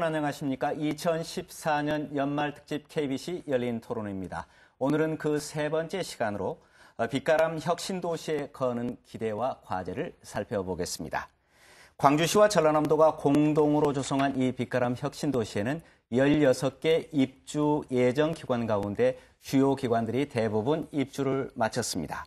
안녕하십니까. 2014년 연말 특집 KBC 열린 토론입니다. 오늘은 그 세 번째 시간으로 빛가람 혁신도시에 거는 기대와 과제를 살펴보겠습니다. 광주시와 전라남도가 공동으로 조성한 이 빛가람 혁신도시에는 16개 입주 예정 기관 가운데 주요 기관들이 대부분 입주를 마쳤습니다.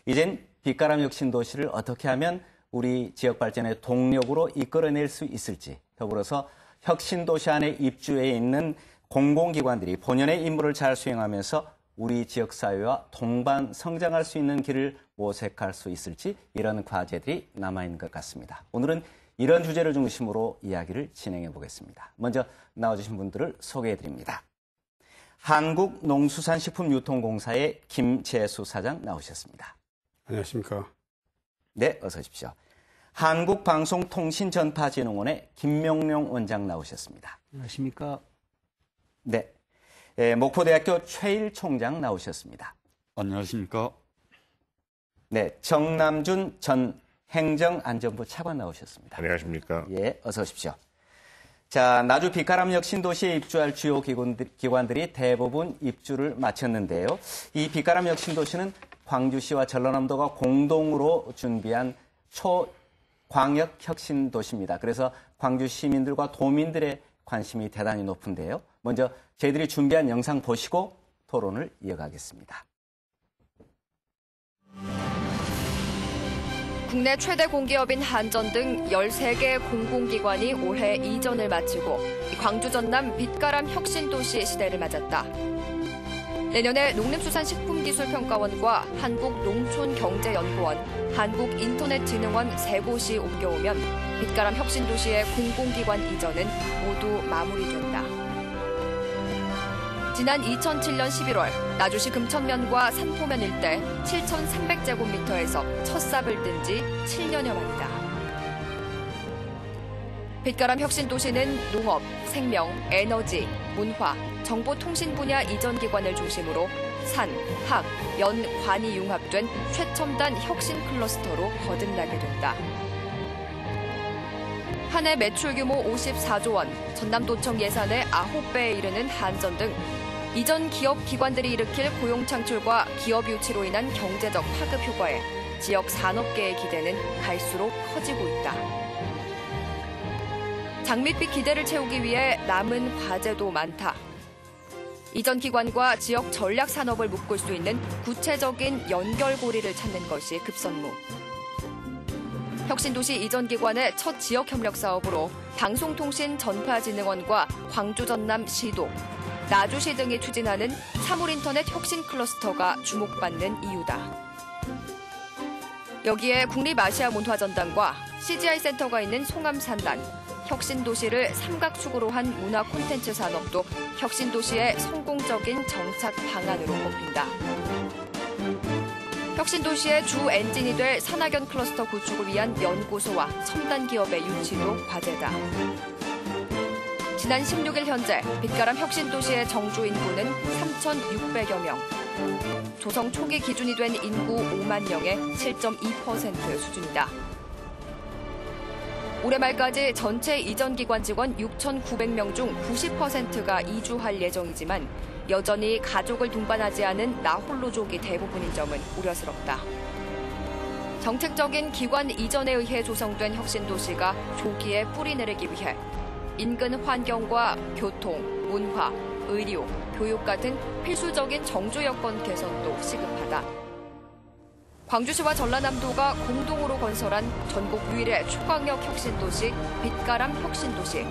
이젠 빛가람 혁신도시를 어떻게 하면 우리 지역 발전의 동력으로 이끌어낼 수 있을지, 더불어서 혁신도시 안에 입주해 있는 공공기관들이 본연의 임무를 잘 수행하면서 우리 지역사회와 동반 성장할 수 있는 길을 모색할 수 있을지, 이런 과제들이 남아있는 것 같습니다. 오늘은 이런 주제를 중심으로 이야기를 진행해 보겠습니다. 먼저 나와주신 분들을 소개해 드립니다. 한국농수산식품유통공사의 김재수 사장 나오셨습니다. 안녕하십니까. 네, 어서 오십시오. 한국방송통신전파진흥원의 김명룡 원장 나오셨습니다. 안녕하십니까. 네, 목포대학교 최일 총장 나오셨습니다. 안녕하십니까. 네, 정남준 전 행정안전부 차관 나오셨습니다. 안녕하십니까. 예, 어서 오십시오. 자, 나주 빛가람 혁신도시에 입주할 주요 기관들이 대부분 입주를 마쳤는데요. 이 빛가람 혁신도시는 광주시와 전라남도가 공동으로 준비한 초광역 혁신도시입니다. 그래서 광주 시민들과 도민들의 관심이 대단히 높은데요. 먼저 저희들이 준비한 영상 보시고 토론을 이어가겠습니다. 국내 최대 공기업인 한전 등 13개 공공기관이 올해 이전을 마치고 광주 전남 빛가람 혁신도시 시대를 맞았다. 내년에 농림수산식품기술평가원과 한국농촌경제연구원, 한국인터넷진흥원 세 곳이 옮겨오면 빛가람 혁신도시의 공공기관 이전은 모두 마무리된다. 지난 2007년 11월 나주시 금천면과 산포면 일대 7,300제곱미터에서 첫 삽을 뜬 지 7년여 만이다. 빛가람 혁신도시는 농업, 생명, 에너지, 문화, 정보통신 분야 이전 기관을 중심으로 산, 학, 연, 관이 융합된 최첨단 혁신 클러스터로 거듭나게 된다. 한 해 매출 규모 54조 원, 전남도청 예산의 9배에 이르는 한전 등 이전 기업 기관들이 일으킬 고용 창출과 기업 유치로 인한 경제적 파급 효과에 지역 산업계의 기대는 갈수록 커지고 있다. 장밋빛 기대를 채우기 위해 남은 과제도 많다. 이전 기관과 지역 전략 산업을 묶을 수 있는 구체적인 연결고리를 찾는 것이 급선무. 혁신도시 이전 기관의 첫 지역 협력 사업으로 방송통신전파진흥원과 광주 전남 시도, 나주시 등이 추진하는 사물인터넷 혁신 클러스터가 주목받는 이유다. 여기에 국립아시아문화전당과 CGI 센터가 있는 송암산단, 혁신도시를 삼각축으로 한 문화 콘텐츠 산업도 혁신도시의 성공적인 정착 방안으로 꼽힌다. 혁신도시의 주 엔진이 될 산학연 클러스터 구축을 위한 연구소와 첨단 기업의 유치도 과제다. 지난 16일 현재 빛가람 혁신도시의 정주 인구는 3,600여 명. 조성 초기 기준이 된 인구 5만 명의 7.2% 수준이다. 올해 말까지 전체 이전 기관 직원 6,900명 중 90%가 이주할 예정이지만 여전히 가족을 동반하지 않은 나홀로족이 대부분인 점은 우려스럽다. 정책적인 기관 이전에 의해 조성된 혁신도시가 조기에 뿌리 내리기 위해 인근 환경과 교통, 문화, 의료, 교육 같은 필수적인 정주 여건 개선도 시급하다. 광주시와 전라남도가 공동으로 건설한 전국 유일의 초광역 혁신도시 빛가람 혁신도시.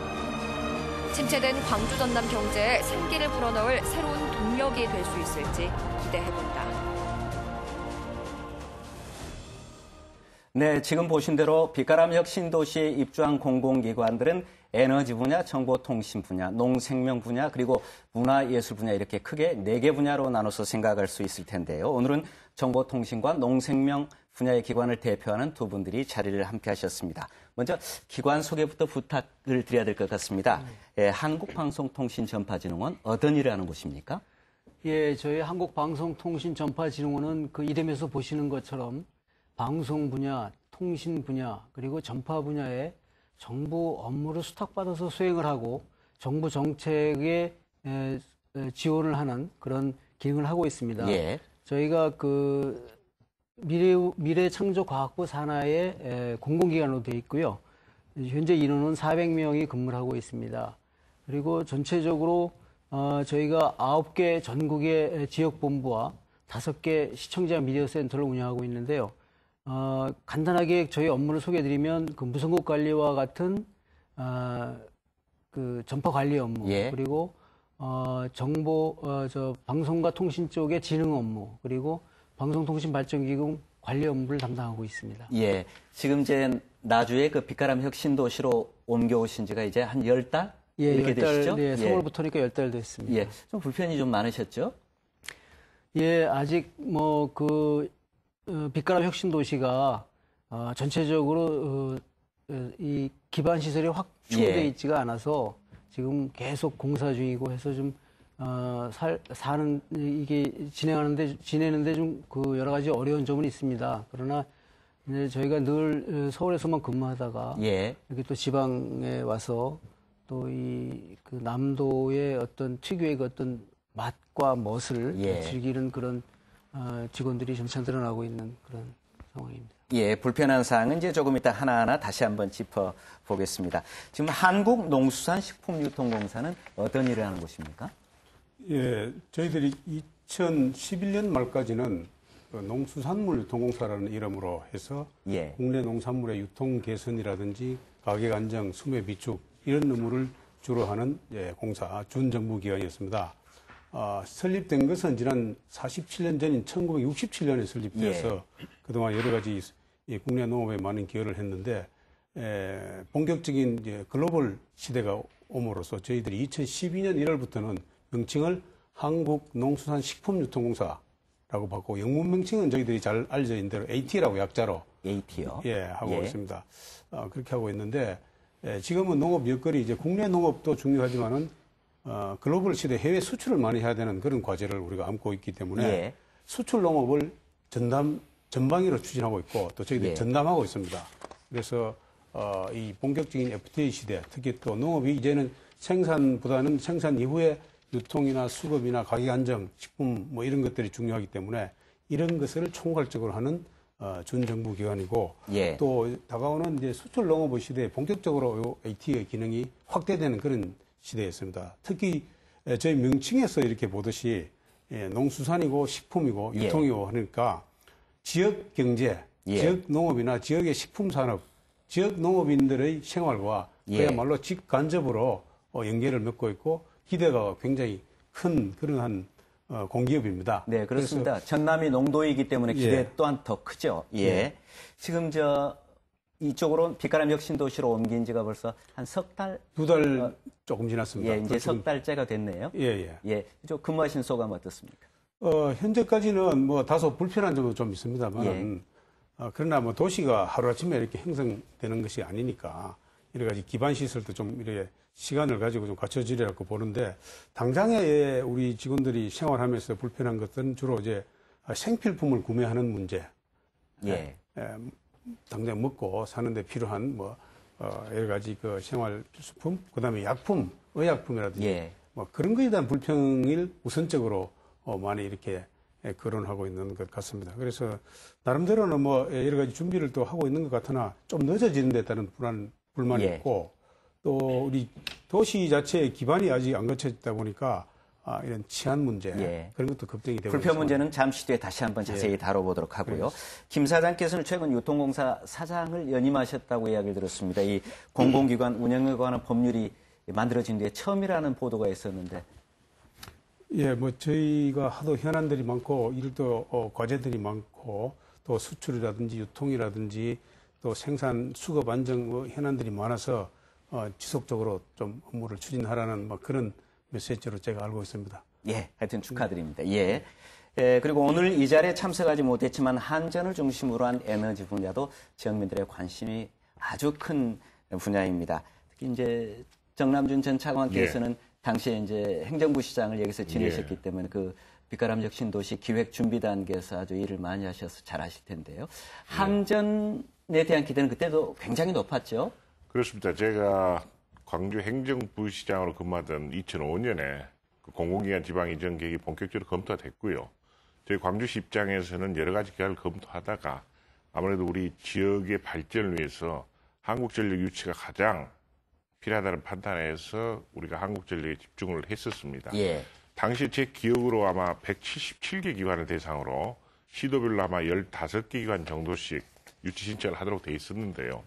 침체된 광주 전남 경제에 생기를 불어넣을 새로운 동력이 될 수 있을지 기대해본다. 네, 지금 보신 대로 빛가람 혁신도시에 입주한 공공기관들은 에너지 분야, 정보통신 분야, 농생명 분야, 그리고 문화예술 분야 이렇게 크게 4개 분야로 나눠서 생각할 수 있을 텐데요. 오늘은 정보통신과 농생명 분야의 기관을 대표하는 두 분들이 자리를 함께 하셨습니다. 먼저 기관 소개부터 부탁을 드려야 될 것 같습니다. 한국방송통신전파진흥원 어떤 일을 하는 곳입니까? 예, 저희 한국방송통신전파진흥원은 그 이름에서 보시는 것처럼 방송 분야, 통신 분야, 그리고 전파 분야에 정보 업무를 수탁받아서 수행을 하고 정부 정책에 지원을 하는 그런 기능을 하고 있습니다. 예. 저희가 그 미래창조과학부 산하의 공공기관으로 되어 있고요. 현재 인원은 400명이 근무를 하고 있습니다. 그리고 전체적으로 저희가 9개 전국의 지역본부와 5개 시청자 미디어 센터를 운영하고 있는데요. 간단하게 저희 업무를 소개해드리면 그 무선국 관리와 같은 그 전파 관리 업무, 예. 그리고 방송과 통신 쪽의 지능 업무, 그리고 방송통신발전기금 관리 업무를 담당하고 있습니다. 예. 지금 이제 나주의 그 빛가람 혁신도시로 옮겨오신 지가 이제 한 10달? 예, 이렇게 10달, 되시죠? 네, 예. 3월부터니까 10달 됐습니다. 예. 좀 불편이 좀 많으셨죠? 예, 아직 빛가람 혁신도시가 전체적으로 이 기반 시설이 확충되어 예. 있지가 않아서 지금 계속 공사 중이고 해서 좀 이게 지내는데 좀 그 여러 가지 어려운 점은 있습니다. 그러나 이제 저희가 늘 서울에서만 근무하다가 예. 이렇게 또 지방에 와서 또 그 남도의 어떤 특유의 그 어떤 맛과 멋을 예. 즐기는 그런 직원들이 점차 늘어나고 있는 그런 상황입니다. 예, 불편한 사항은 이제 조금 이따 하나하나 다시 한번 짚어보겠습니다. 지금 한국농수산식품유통공사는 어떤 일을 하는 곳입니까? 예, 저희들이 2011년 말까지는 농수산물 유통공사라는 이름으로 해서 예. 국내 농산물의 유통 개선이라든지 가격 안정, 수매 비축 이런 업무를 주로 하는 공사, 준정부기관이었습니다. 설립된 것은 지난 47년 전인 1967년에 설립되어서 그동안 여러 가지 국내 농업에 많은 기여를 했는데 본격적인 이제 글로벌 시대가 옴으로써 저희들이 2012년 1월부터는 명칭을 한국농수산식품유통공사라고 바꾸고 영문 명칭은 저희들이 잘 알려져 있는 대로 AT라고 약자로 AT요. 하고 있습니다. 그렇게 하고 있는데 지금은 농업 여건이 이제 국내 농업도 중요하지만은 글로벌 시대 해외 수출을 많이 해야 되는 그런 과제를 우리가 안고 있기 때문에 수출 농업을 전방위로 추진하고 있고 또 저희들이 전담하고 있습니다. 그래서 이 본격적인 FTA 시대, 특히 또 농업이 이제는 생산보다는 생산 이후에 유통이나 수급이나 가격 안정, 식품 뭐 이런 것들이 중요하기 때문에 이런 것을 총괄적으로 하는 준정부 기관이고 또 다가오는 이제 수출 농업의 시대에 본격적으로 AT의 기능이 확대되는 그런 시대였습니다. 특히 저희 명칭에서 이렇게 보듯이 농수산이고 식품이고 유통이고 하니까 지역 경제, 지역 농업이나 지역의 식품 산업, 지역 농업인들의 생활과 그야말로 직간접으로 연계를 맺고 있고 기대가 굉장히 큰 그런 한 공기업입니다. 네, 그렇습니다. 전남이 농도이기 때문에 기대 또한 더 크죠. 지금 이쪽으로 빛가람 혁신도시로 옮긴 지가 벌써 한 석 달? 2달 조금 지났습니다. 이제 석 달째가 됐네요. 저 근무하신 소감 어떻습니까? 현재까지는 뭐 다소 불편한 점도 좀 있습니다만, 그러나 뭐 도시가 하루아침에 이렇게 형성되는 것이 아니니까 여러 가지 기반 시설도 좀 이렇게 시간을 가지고 좀 갖춰지리라고 보는데, 당장에 우리 직원들이 생활하면서 불편한 것은 주로 이제 생필품을 구매하는 문제. 당장 먹고 사는데 필요한 여러 가지 그 생활 필수품, 그 다음에 약품, 의약품이라든지 뭐 그런 것에 대한 불평을 우선적으로 많이 이렇게 거론하고 있는 것 같습니다. 그래서 나름대로는 뭐 여러 가지 준비를 또 하고 있는 것 같으나 좀 늦어지는 데 따른 불만이 있고 또 우리 도시 자체의 기반이 아직 안 갖춰졌다 보니까 이런 치안 문제 그런 것도 걱정이 되고 불편 있습니다. 문제는 잠시 뒤에 다시 한번 자세히 다뤄보도록 하고요. 김 사장께서는 최근 유통공사 사장을 연임하셨다고 이야기를 들었습니다. 이 공공기관 운영에 관한 법률이 만들어진 뒤에 처음이라는 보도가 있었는데. 뭐 저희가 하도 현안들이 많고 일도 과제들이 많고 또 수출이라든지 유통이라든지 또 생산 수급 안정 현안들이 많아서 지속적으로 좀 업무를 추진하라는 그런 메시지로 제가 알고 있습니다. 하여튼 축하드립니다. 그리고 오늘 이 자리에 참석하지 못했지만 한전을 중심으로 한 에너지 분야도 지역민들의 관심이 아주 큰 분야입니다. 특히 이제 정남준 전 차관께서는 당시에 이제 행정부 시장을 여기서 지내셨기 때문에 그 빛가람 혁신도시 기획 준비 단계에서 아주 일을 많이 하셔서 잘 아실 텐데요. 한전에 대한 기대는 그때도 굉장히 높았죠? 그렇습니다. 제가 광주 행정부시장으로 근무하던 2005년에 그 공공기관 지방 이전 계획이 본격적으로 검토가 됐고요. 저희 광주시 입장에서는 여러 가지 계획을 검토하다가 아무래도 우리 지역의 발전을 위해서 한국전력 유치가 가장 필요하다는 판단에서 우리가 한국전력에 집중을 했었습니다. 예. 당시 제 기억으로 아마 177개 기관을 대상으로 시도별로 아마 15개 기관 정도씩 유치 신청을 하도록 돼 있었는데요.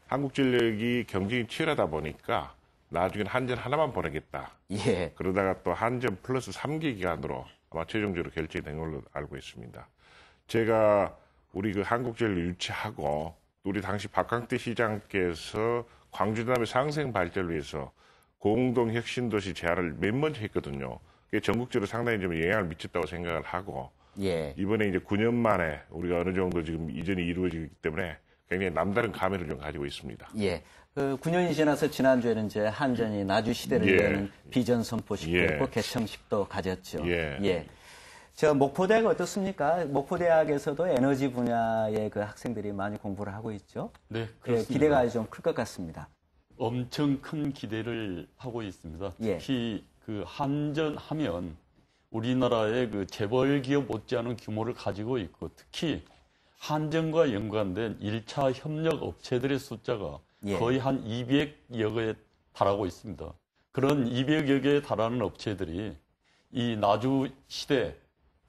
한국전력이 경쟁이 치열하다 보니까 나중에는 한전 하나만 보내겠다. 예. 그러다가 또 한전 플러스 3개 기관으로 아마 최종적으로 결정된 걸로 알고 있습니다. 제가 우리 그 한국전력 유치하고 우리 당시 박강태 시장께서 광주 다음에 상생 발전을 위해서 공동혁신도시 제안을 맨 먼저 했거든요. 그게 전국적으로 상당히 좀 영향을 미쳤다고 생각을 하고 예. 이번에 이제 9년 만에 우리가 어느 정도 지금 이전이 이루어지기 때문에 굉장히 남다른 감회를 좀 가지고 있습니다. 예. 그 9년이 지나서 지난주에는 이제 한전이 나주 시대를 예. 여는 비전 선포식도 예. 했고 개청식도 가졌죠. 예. 예. 저 목포대학 어떻습니까? 목포대학에서도 에너지 분야의 그 학생들이 많이 공부를 하고 있죠. 네, 예, 그렇습니다. 기대가 좀 클 것 같습니다. 엄청 큰 기대를 하고 있습니다. 예. 특히 그 한전 하면 우리나라의 그 재벌 기업 못지않은 규모를 가지고 있고 특히 한전과 연관된 1차 협력 업체들의 숫자가 예. 거의 한 200여 개에 달하고 있습니다. 그런 200여 개에 달하는 업체들이 이 나주 시대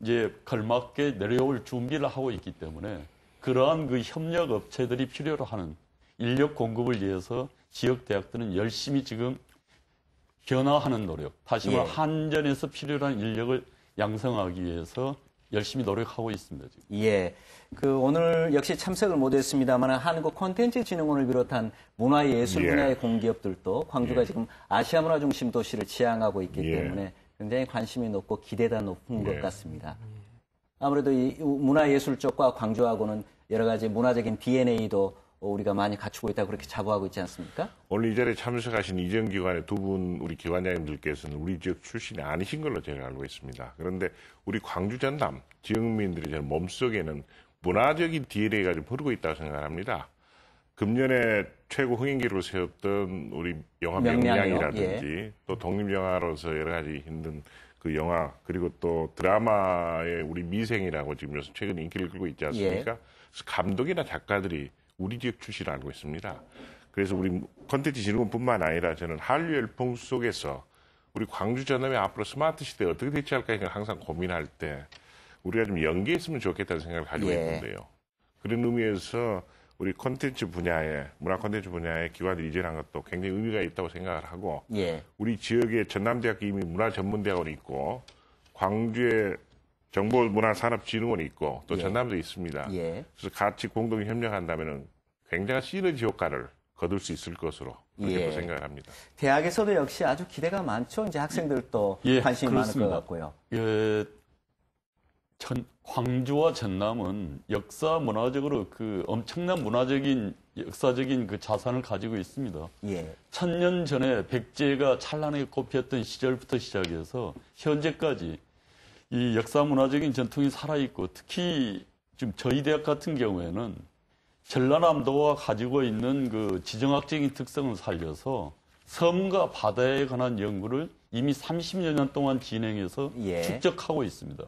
이제 걸맞게 내려올 준비를 하고 있기 때문에 그러한 그 협력 업체들이 필요로 하는 인력 공급을 위해서 지역 대학들은 열심히 지금 변화하는 노력, 다시 말해 예. 한전에서 필요한 인력을 양성하기 위해서 열심히 노력하고 있습니다. 지금. 예. 그 오늘 역시 참석을 못했습니다만 한국콘텐츠진흥원을 비롯한 문화예술 예. 분야의 공기업들도 광주가 예. 지금 아시아 문화 중심 도시를 지향하고 있기 예. 때문에 굉장히 관심이 높고 기대가 높은 예. 것 같습니다. 아무래도 이 문화예술 쪽과 광주하고는 여러 가지 문화적인 DNA도 우리가 많이 갖추고 있다고 그렇게 자부하고 있지 않습니까? 오늘 이 자리에 참석하신 이전기관의 두 분 우리 기관장님들께서는 우리 지역 출신이 아니신 걸로 제가 알고 있습니다. 그런데 우리 광주 전남 지역민들의 저는 몸속에는 문화적인 DNA가 좀 흐르고 있다고 생각합니다. 금년에 최고 흥행 기록을 세웠던 우리 영화 명량이라든지 또 독립영화로서 여러 가지 힘든 그 영화 그리고 또 드라마의 우리 미생이라고 지금 요새 최근 인기를 끌고 있지 않습니까? 그래서 감독이나 작가들이 우리 지역 출신을 알고 있습니다. 그래서 우리 콘텐츠 진흥원뿐만 아니라 저는 한류 열풍 속에서 우리 광주 전남의 앞으로 스마트 시대에 어떻게 대처할까 항상 고민할 때 우리가 좀 연계했으면 좋겠다는 생각을 가지고 있는데요. 그런 의미에서 우리 콘텐츠 분야에 문화 콘텐츠 분야에 기관들이 이전한 것도 굉장히 의미가 있다고 생각을 하고 우리 지역에 전남대학교 이미 문화전문대학원이 있고 광주에 정보문화산업진흥원이 있고 또 전남도 있습니다. 그래서 같이 공동 협력한다면 굉장한 시너지 효과를 거둘 수 있을 것으로 그렇게 생각을 합니다. 대학에서도 역시 아주 기대가 많죠. 이제 학생들도 관심이 그렇습니다. 많을 것 같고요. 광주와 전남은 역사 문화적으로 그 엄청난 문화적인 역사적인 그 자산을 가지고 있습니다. 1000년 전에 백제가 찬란하게 꽃피었던 시절부터 시작해서 현재까지 이 역사 문화적인 전통이 살아있고 특히 지금 저희 대학 같은 경우에는 전라남도가 가지고 있는 그 지정학적인 특성을 살려서 섬과 바다에 관한 연구를 이미 30여 년 동안 진행해서 축적하고 있습니다.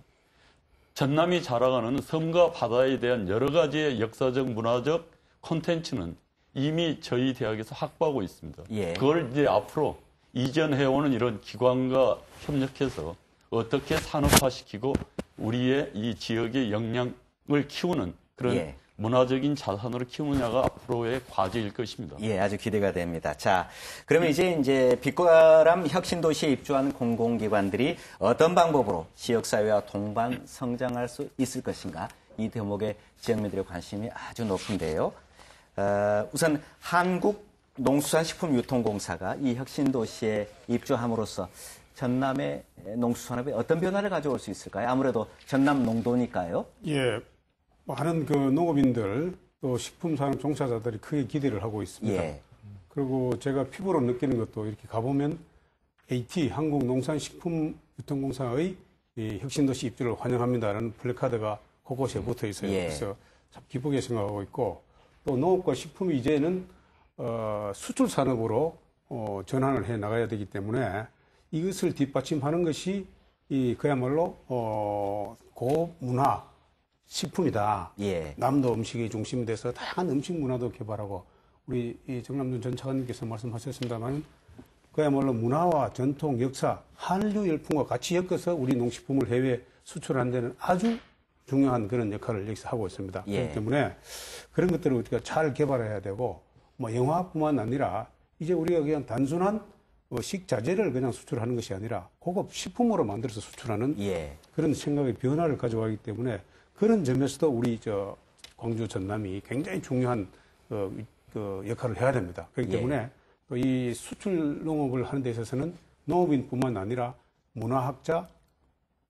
전남이 자랑하는 섬과 바다에 대한 여러 가지의 역사적, 문화적 콘텐츠는 이미 저희 대학에서 확보하고 있습니다. 그걸 이제 앞으로 이전해오는 이런 기관과 협력해서 어떻게 산업화시키고 우리의 이 지역의 역량을 키우는 그런 문화적인 자산으로 키우느냐가 앞으로의 과제일 것입니다. 아주 기대가 됩니다. 자, 그러면 이제 빛바람 혁신도시에 입주한 공공기관들이 어떤 방법으로 지역사회와 동반 성장할 수 있을 것인가? 이 대목에 지역민들의 관심이 아주 높은데요. 우선 한국농수산식품유통공사가 이 혁신도시에 입주함으로써 전남의 농수산업에 어떤 변화를 가져올 수 있을까요? 아무래도 전남 농도니까요. 많은 그 농업인들 또 식품산업 종사자들이 크게 기대를 하고 있습니다. 그리고 제가 피부로 느끼는 것도 이렇게 가보면 AT 한국농산식품유통공사의 이 혁신도시 입주를 환영합니다라는 플래카드가 곳곳에 붙어 있어요. 그래서 참 기쁘게 생각하고 있고 또 농업과 식품이 이제는 수출 산업으로 전환을 해 나가야 되기 때문에 이것을 뒷받침하는 것이 그야말로 고문화 식품이다. 예. 남도 음식의 중심이 돼서 다양한 음식 문화도 개발하고 우리 정남준 전 차관님께서 말씀하셨습니다만 그야말로 문화와 전통, 역사, 한류 열풍과 같이 엮어서 우리 농식품을 해외 수출하는 데는 아주 중요한 그런 역할을 여기서 하고 있습니다. 예. 그렇기 때문에 그런 것들을 우리가 잘 개발해야 되고 뭐 영화뿐만 아니라 이제 우리가 그냥 단순한 식자재를 그냥 수출하는 것이 아니라 고급 식품으로 만들어서 수출하는 예. 그런 생각의 변화를 가져가기 때문에 그런 점에서도 우리 광주 전남이 굉장히 중요한 그 역할을 해야 됩니다. 그렇기 예. 때문에 이 수출 농업을 하는 데 있어서는 농업인뿐만 아니라 문화학자,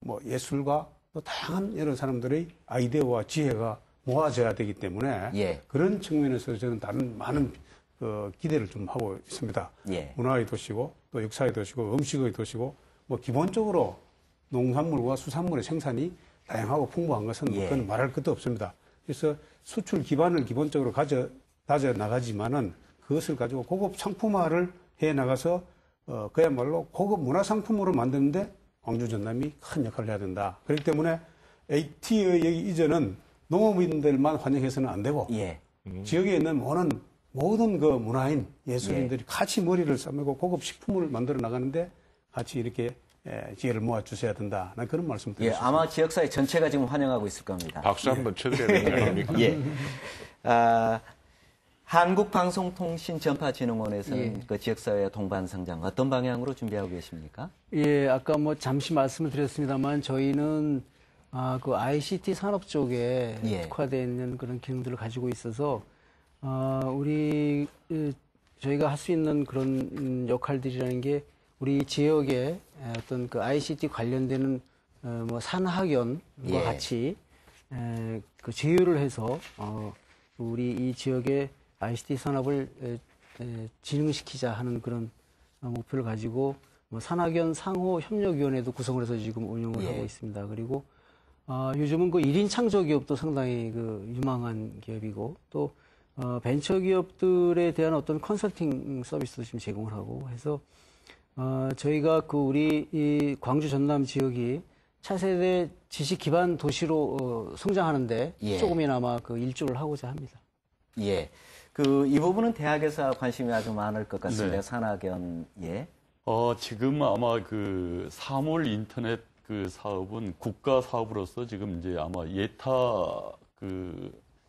뭐 예술가 또 다양한 여러 사람들의 아이디어와 지혜가 모아져야 되기 때문에 예. 그런 측면에서 저는 다른 많은 기대를 좀 하고 있습니다. 예. 문화의 도시고 또 역사의 도시고 음식의 도시고 뭐 기본적으로 농산물과 수산물의 생산이 다양하고 풍부한 것은 예. 그건 말할 것도 없습니다. 그래서 수출 기반을 기본적으로 다져 나가지만은 그것을 가지고 고급 상품화를 해 나가서 그야말로 고급 문화 상품으로 만드는데 광주 전남이 큰 역할을 해야 된다. 그렇기 때문에 AT의 이전은 농업인들만 환영해서는 안 되고 예. 지역에 있는 모든 그 문화인 예술인들이 같이 머리를 싸매고 고급 식품을 만들어 나가는데 같이 이렇게 지혜를 모아 주셔야 된다. 난 그런 말씀 드리고 싶습니다. 아마 지역사회 전체가 지금 환영하고 있을 겁니다. 박수 한번 쳐드려야 되는 거 아닙니까? 예. 한국방송통신전파진흥원에서는 그 지역사회 동반성장 어떤 방향으로 준비하고 계십니까? 예, 아까 뭐 잠시 말씀을 드렸습니다만 저희는 그 ICT 산업 쪽에 특화되어 있는 그런 기능들을 가지고 있어서 저희가 할 수 있는 그런 역할들이라는 게 우리 지역의 어떤 그 ICT 관련되는 뭐 산학연과 같이 그 제휴를 해서 우리 이 지역의 ICT 산업을 진흥시키자 하는 그런 목표를 가지고 뭐 산학연 상호 협력위원회도 구성을 해서 지금 운영을 하고 있습니다. 그리고 요즘은 그 1인 창조 기업도 상당히 그 유망한 기업이고 또 벤처 기업들에 대한 어떤 컨설팅 서비스도 지금 제공을 하고 해서 저희가 그 우리 이 광주 전남 지역이 차세대 지식 기반 도시로 성장하는데 조금이나마 그 일조를 하고자 합니다. 예. 이 부분은 대학에서 관심이 아주 많을 것 같습니다. 네. 산학연, 지금 아마 그 사물 인터넷 그 사업은 국가 사업으로서 지금 이제 아마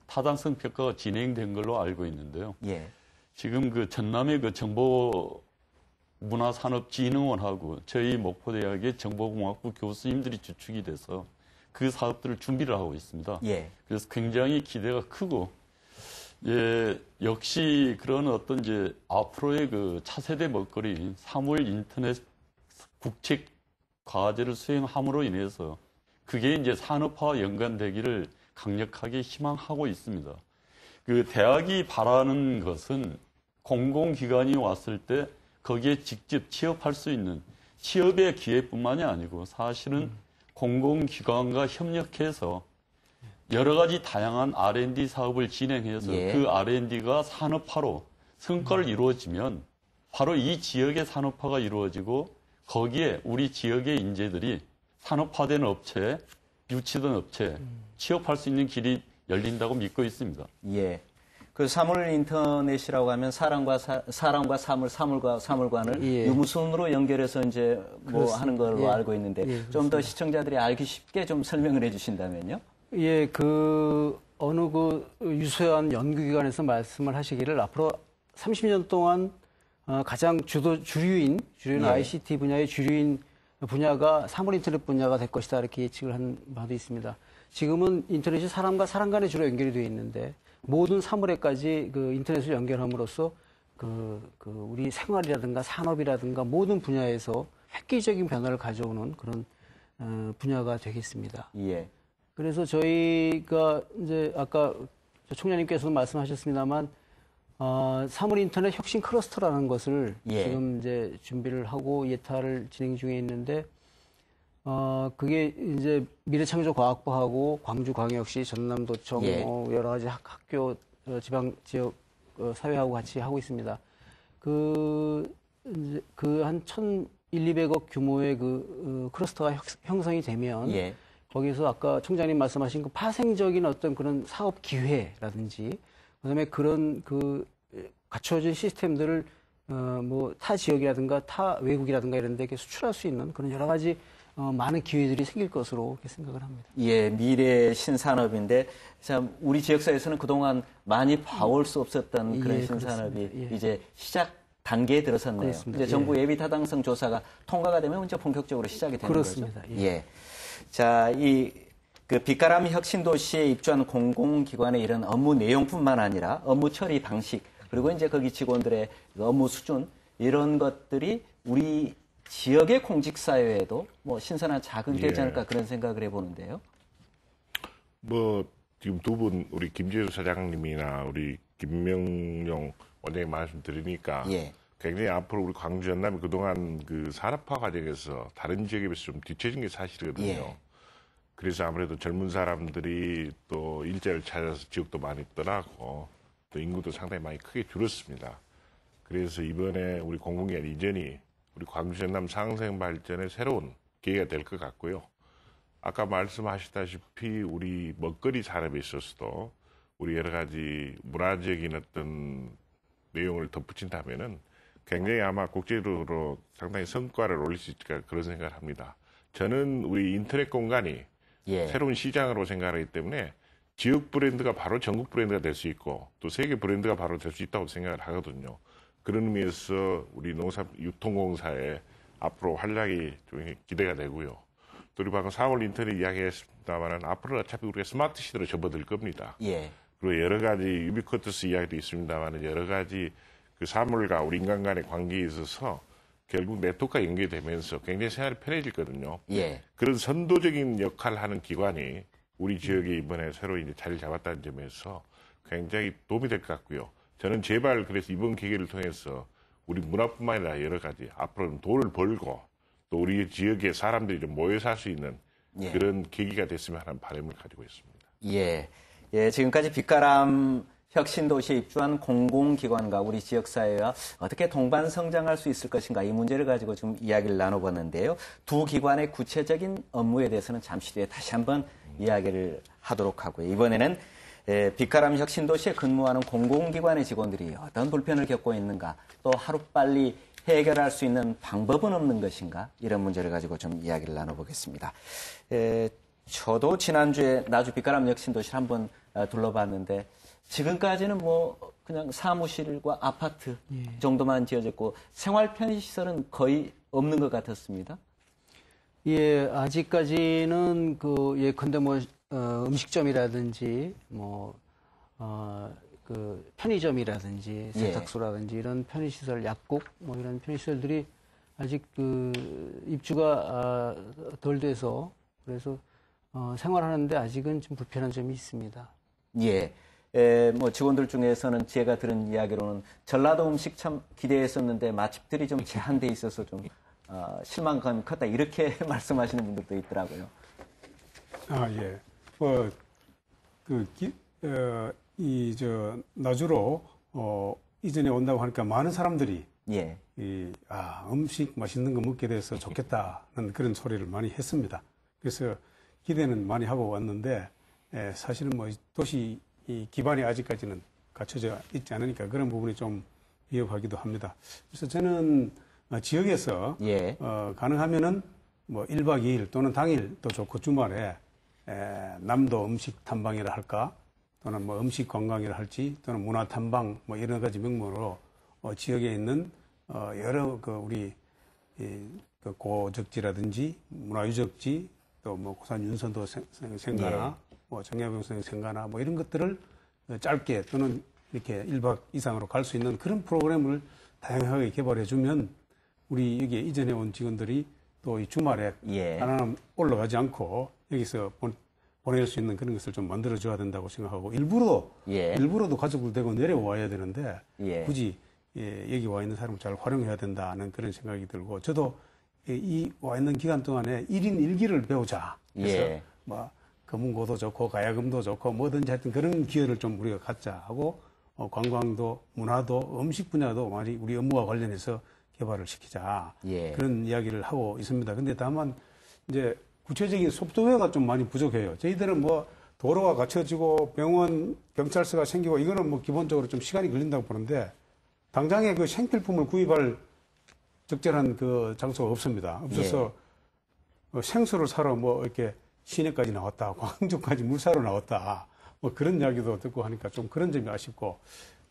타당성 평가가 진행된 걸로 알고 있는데요. 예. 지금 그 전남의 그 정보문화산업진흥원하고 저희 목포대학의 정보공학부 교수님들이 주축이 돼서 그 사업들을 준비를 하고 있습니다. 예. 그래서 굉장히 기대가 크고, 역시 그런 어떤 이제 앞으로의 그 차세대 먹거리 사물 인터넷 국책 과제를 수행함으로 인해서 그게 이제 산업화와 연관되기를 강력하게 희망하고 있습니다. 그 대학이 바라는 것은 공공기관이 왔을 때 거기에 직접 취업할 수 있는 취업의 기회뿐만이 아니고 사실은 공공기관과 협력해서 여러 가지 다양한 R&D 사업을 진행해서 그 R&D가 산업화로 성과를 이루어지면 바로 이 지역의 산업화가 이루어지고 거기에 우리 지역의 인재들이 산업화된 업체에 유치된 업체에 취업할 수 있는 길이 열린다고 믿고 있습니다. 예. 그 사물 인터넷이라고 하면 사람과 사물과 사물관을 유무선으로 연결해서 이제 뭐 하는 걸로 알고 있는데 좀 더 시청자들이 알기 쉽게 좀 설명을 해 주신다면요. 예, 어느 유수한 연구기관에서 말씀을 하시기를 앞으로 30년 동안 가장 주류인 ICT 분야의 주류인 분야가 사물 인터넷 분야가 될 것이다 이렇게 예측을 한 바도 있습니다. 지금은 인터넷이 사람과 사람 간에 주로 연결이 되어 있는데 모든 사물에까지 그 인터넷을 연결함으로써 우리 생활이라든가 산업이라든가 모든 분야에서 획기적인 변화를 가져오는 그런 분야가 되겠습니다. 예. 그래서 저희가 이제 아까 총장님께서도 말씀하셨습니다만 사물 인터넷 혁신 클러스터라는 것을 지금 이제 준비를 하고 예타를 진행 중에 있는데 그게 이제 미래창조과학부하고 광주광역시, 전남도청 여러 가지 학교, 지방 지역 사회하고 같이 하고 있습니다. 그 한 1,200억 규모의 클러스터가 형성이 되면 예. 거기서 아까 총장님 말씀하신 그 파생적인 어떤 그런 사업 기회라든지 그다음에 그런 갖춰진 시스템들을 뭐 타 지역이라든가 타 외국이라든가 이런 데에 수출할 수 있는 그런 여러 가지 많은 기회들이 생길 것으로 그렇게 생각을 합니다. 예, 미래 신산업인데 참 우리 지역사회에서는 그동안 많이 봐올 수 없었던 그런 신산업이 이제 시작 단계에 들어섰네요. 그렇습니다. 이제 정부 예비 타당성 조사가 통과가 되면 이제 본격적으로 시작이 되는 그렇습니다. 거죠. 예. 자, 그 빛가람 혁신도시에 입주한 공공기관의 이런 업무 내용뿐만 아니라 업무 처리 방식 그리고 이제 거기 직원들의 업무 수준 이런 것들이 우리 지역의 공직사회에도 뭐 신선한 자극이 되지 않을까 그런 생각을 해보는데요. 뭐 지금 두 분 우리 김재수 사장님이나 우리 김명용 원장님 말씀 들으니까 굉장히 앞으로 우리 광주 전남이 그동안 그 산업화 과정에서 다른 지역에 비해서 좀 뒤처진 게 사실이거든요. 그래서 아무래도 젊은 사람들이 또 일자리를 찾아서 지역도 많이 떠나고 또 인구도 상당히 많이 크게 줄었습니다. 그래서 이번에 우리 공공기관 이전이 우리 광주 전남 상생 발전의 새로운 계기가 될 것 같고요. 아까 말씀하셨다시피 우리 먹거리 산업에 있어서도 우리 여러 가지 문화적인 어떤 내용을 덧붙인다면은 굉장히 아마 국제적으로 상당히 성과를 올릴 수 있을까 그런 생각을 합니다. 저는 우리 인터넷 공간이 새로운 시장으로 생각하기 때문에 지역 브랜드가 바로 전국 브랜드가 될 수 있고 또 세계 브랜드가 바로 될 수 있다고 생각을 하거든요. 그런 의미에서 우리 농산유통공사의 앞으로 활약이 좀 기대가 되고요. 또 우리 방금 4월 인터넷 이야기했습니다만 앞으로 어차피 우리가 스마트 시대로 접어들 겁니다. 그리고 여러 가지 유비쿼터스 이야기도 있습니다만 여러 가지 그 사물과 우리 인간 간의 관계에 있어서 결국 네트워크가 연계되면서 굉장히 생활이 편해질거든요. 그런 선도적인 역할을 하는 기관이 우리 지역에 이번에 새로 이제 자리를 잡았다는 점에서 굉장히 도움이 될 것 같고요. 저는 제발 그래서 이번 계기를 통해서 우리 문화뿐만 아니라 여러 가지 앞으로는 돈을 벌고 또 우리 지역의 사람들이 좀 모여 살 수 있는 그런 계기가 됐으면 하는 바람을 가지고 있습니다. 지금까지 빛가람 혁신도시에 입주한 공공기관과 우리 지역사회와 어떻게 동반 성장할 수 있을 것인가 이 문제를 가지고 좀 이야기를 나눠봤는데요. 두 기관의 구체적인 업무에 대해서는 잠시 뒤에 다시 한번 이야기를 하도록 하고요. 이번에는 빛가람 혁신도시에 근무하는 공공기관의 직원들이 어떤 불편을 겪고 있는가 또 하루빨리 해결할 수 있는 방법은 없는 것인가 이런 문제를 가지고 좀 이야기를 나눠보겠습니다. 저도 지난주에 나주 빛가람 혁신도시를 한번 둘러봤는데 지금까지는 뭐 그냥 사무실과 아파트 정도만 지어졌고 생활 편의시설은 거의 없는 것 같았습니다. 아직까지는 근데 뭐 음식점이라든지 편의점이라든지 세탁소라든지 이런 편의시설, 약국 뭐 이런 편의시설들이 아직 입주가 덜 돼서 그래서 생활하는데 아직은 좀 불편한 점이 있습니다. 뭐 직원들 중에서는 제가 들은 이야기로는 전라도 음식 참 기대했었는데 맛집들이 좀 제한돼 있어서 좀 실망감이 컸다 이렇게 말씀하시는 분들도 있더라고요. 나주로 이전에 온다고 하니까 많은 사람들이 음식 맛있는 거 먹게 돼서 좋겠다는 그런 소리를 많이 했습니다. 그래서 기대는 많이 하고 왔는데 사실은 뭐 도시 기반이 아직까지는 갖춰져 있지 않으니까 그런 부분이 좀 위협하기도 합니다. 그래서 저는 지역에서 가능하면은 뭐 1박 2일 또는 당일도 좋고 주말에 남도 음식 탐방이라 할까 또는 뭐 음식 관광이라 할지 또는 문화 탐방 뭐 여러 가지 명목으로 지역에 있는 여러 우리 고적지라든지 문화유적지 또 뭐 고산 윤선도 생가나 뭐 정야병성 생가나 뭐 이런 것들을 짧게 또는 이렇게 1박 이상으로 갈 수 있는 그런 프로그램을 다양하게 개발해 주면 우리 여기에 이전에 온 직원들이 또 이 주말에 하나는 올라가지 않고 여기서 보낼 수 있는 그런 것을 좀 만들어 줘야 된다고 생각하고 일부러도 가족들 되고 내려와야 되는데 굳이 여기 와 있는 사람을 잘 활용해야 된다는 그런 생각이 들고 저도 이 와 있는 기간 동안에 1인 1기를 배우자. 그래서 뭐 검은고도 좋고 가야금도 좋고 뭐든지 하여튼 그런 기회를 좀 우리가 갖자 하고 관광도 문화도 음식 분야도 많이 우리 업무와 관련해서 개발을 시키자. 예. 그런 이야기를 하고 있습니다. 근데 다만 이제 구체적인 소프트웨어가 좀 많이 부족해요. 저희들은 뭐 도로가 갖춰지고 병원, 경찰서가 생기고 이거는 뭐 기본적으로 좀 시간이 걸린다고 보는데 당장에 그 생필품을 구입할 적절한 그 장소가 없습니다. 없어서 생수를 사러 뭐 이렇게 시내까지 나왔다, 광주까지 물 사러 나왔다, 뭐 그런 이야기도 듣고 하니까 좀 그런 점이 아쉽고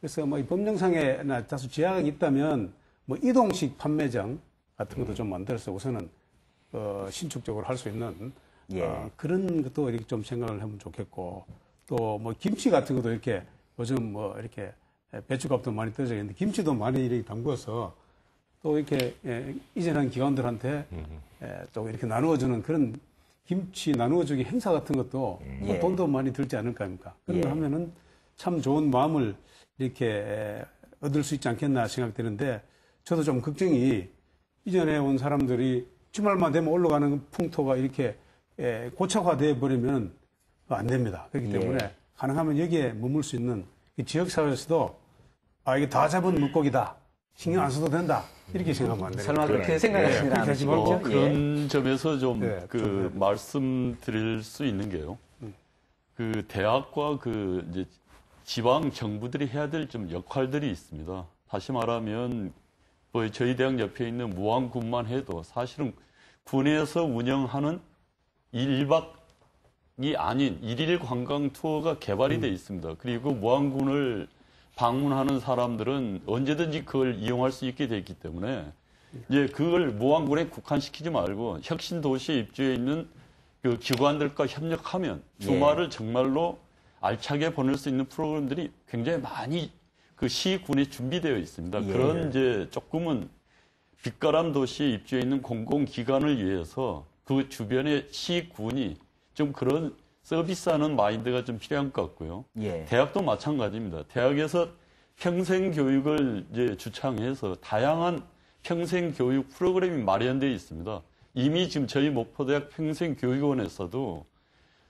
그래서 뭐 이 법령상에나 다소 제약이 있다면 뭐 이동식 판매장 같은 것도 좀 만들어서 우선은 신축적으로 할 수 있는 그런 것도 이렇게 좀 생각을 하면 좋겠고 또 뭐 김치 같은 것도 이렇게 요즘 뭐 이렇게 배추값도 많이 떨어져 있는데 김치도 많이 이렇게 담궈서 또 이렇게 이전한 기관들한테 또 이렇게 나누어주는 그런 김치 나누어주기 행사 같은 것도 뭐 돈도 많이 들지 않을까 합니까? 그런 거 하면은 참 좋은 마음을 이렇게 얻을 수 있지 않겠나 생각되는데 저도 좀 걱정이 이전에 온 사람들이 주말만 되면 올라가는 풍토가 이렇게 고착화되어 버리면 안 됩니다. 그렇기 때문에 가능하면 여기에 머물 수 있는 지역사회에서도 이게 다 잡은 물고기다. 신경 안 써도 된다. 이렇게 생각하면 안 돼요. 설마 그렇게 생각하시는 않으시죠? 그런 점에서 좀 말씀드릴 수 있는 게요. 그 대학과 그 이제 지방 정부들이 해야 될 좀 역할들이 있습니다. 다시 말하면 뭐 저희 대학 옆에 있는 무안군만 해도 사실은 군에서 운영하는 1박이 아닌 1일 관광 투어가 개발이 돼 있습니다. 그리고 무안군을 방문하는 사람들은 언제든지 그걸 이용할 수 있게 돼 있기 때문에 이제 그걸 무안군에 국한시키지 말고 혁신 도시에 입주해 있는 그 기관들과 협력하면 주말을 정말로 알차게 보낼 수 있는 프로그램들이 굉장히 많이 그 시군에 준비되어 있습니다. 그런 이제 조금은 빛가람 도시에 입주해 있는 공공기관을 위해서 그 주변의 시군이 좀 그런 서비스하는 마인드가 좀 필요한 것 같고요. 대학도 마찬가지입니다. 대학에서 평생 교육을 이제 주창해서 다양한 평생 교육 프로그램이 마련되어 있습니다. 이미 지금 저희 목포대학 평생교육원에서도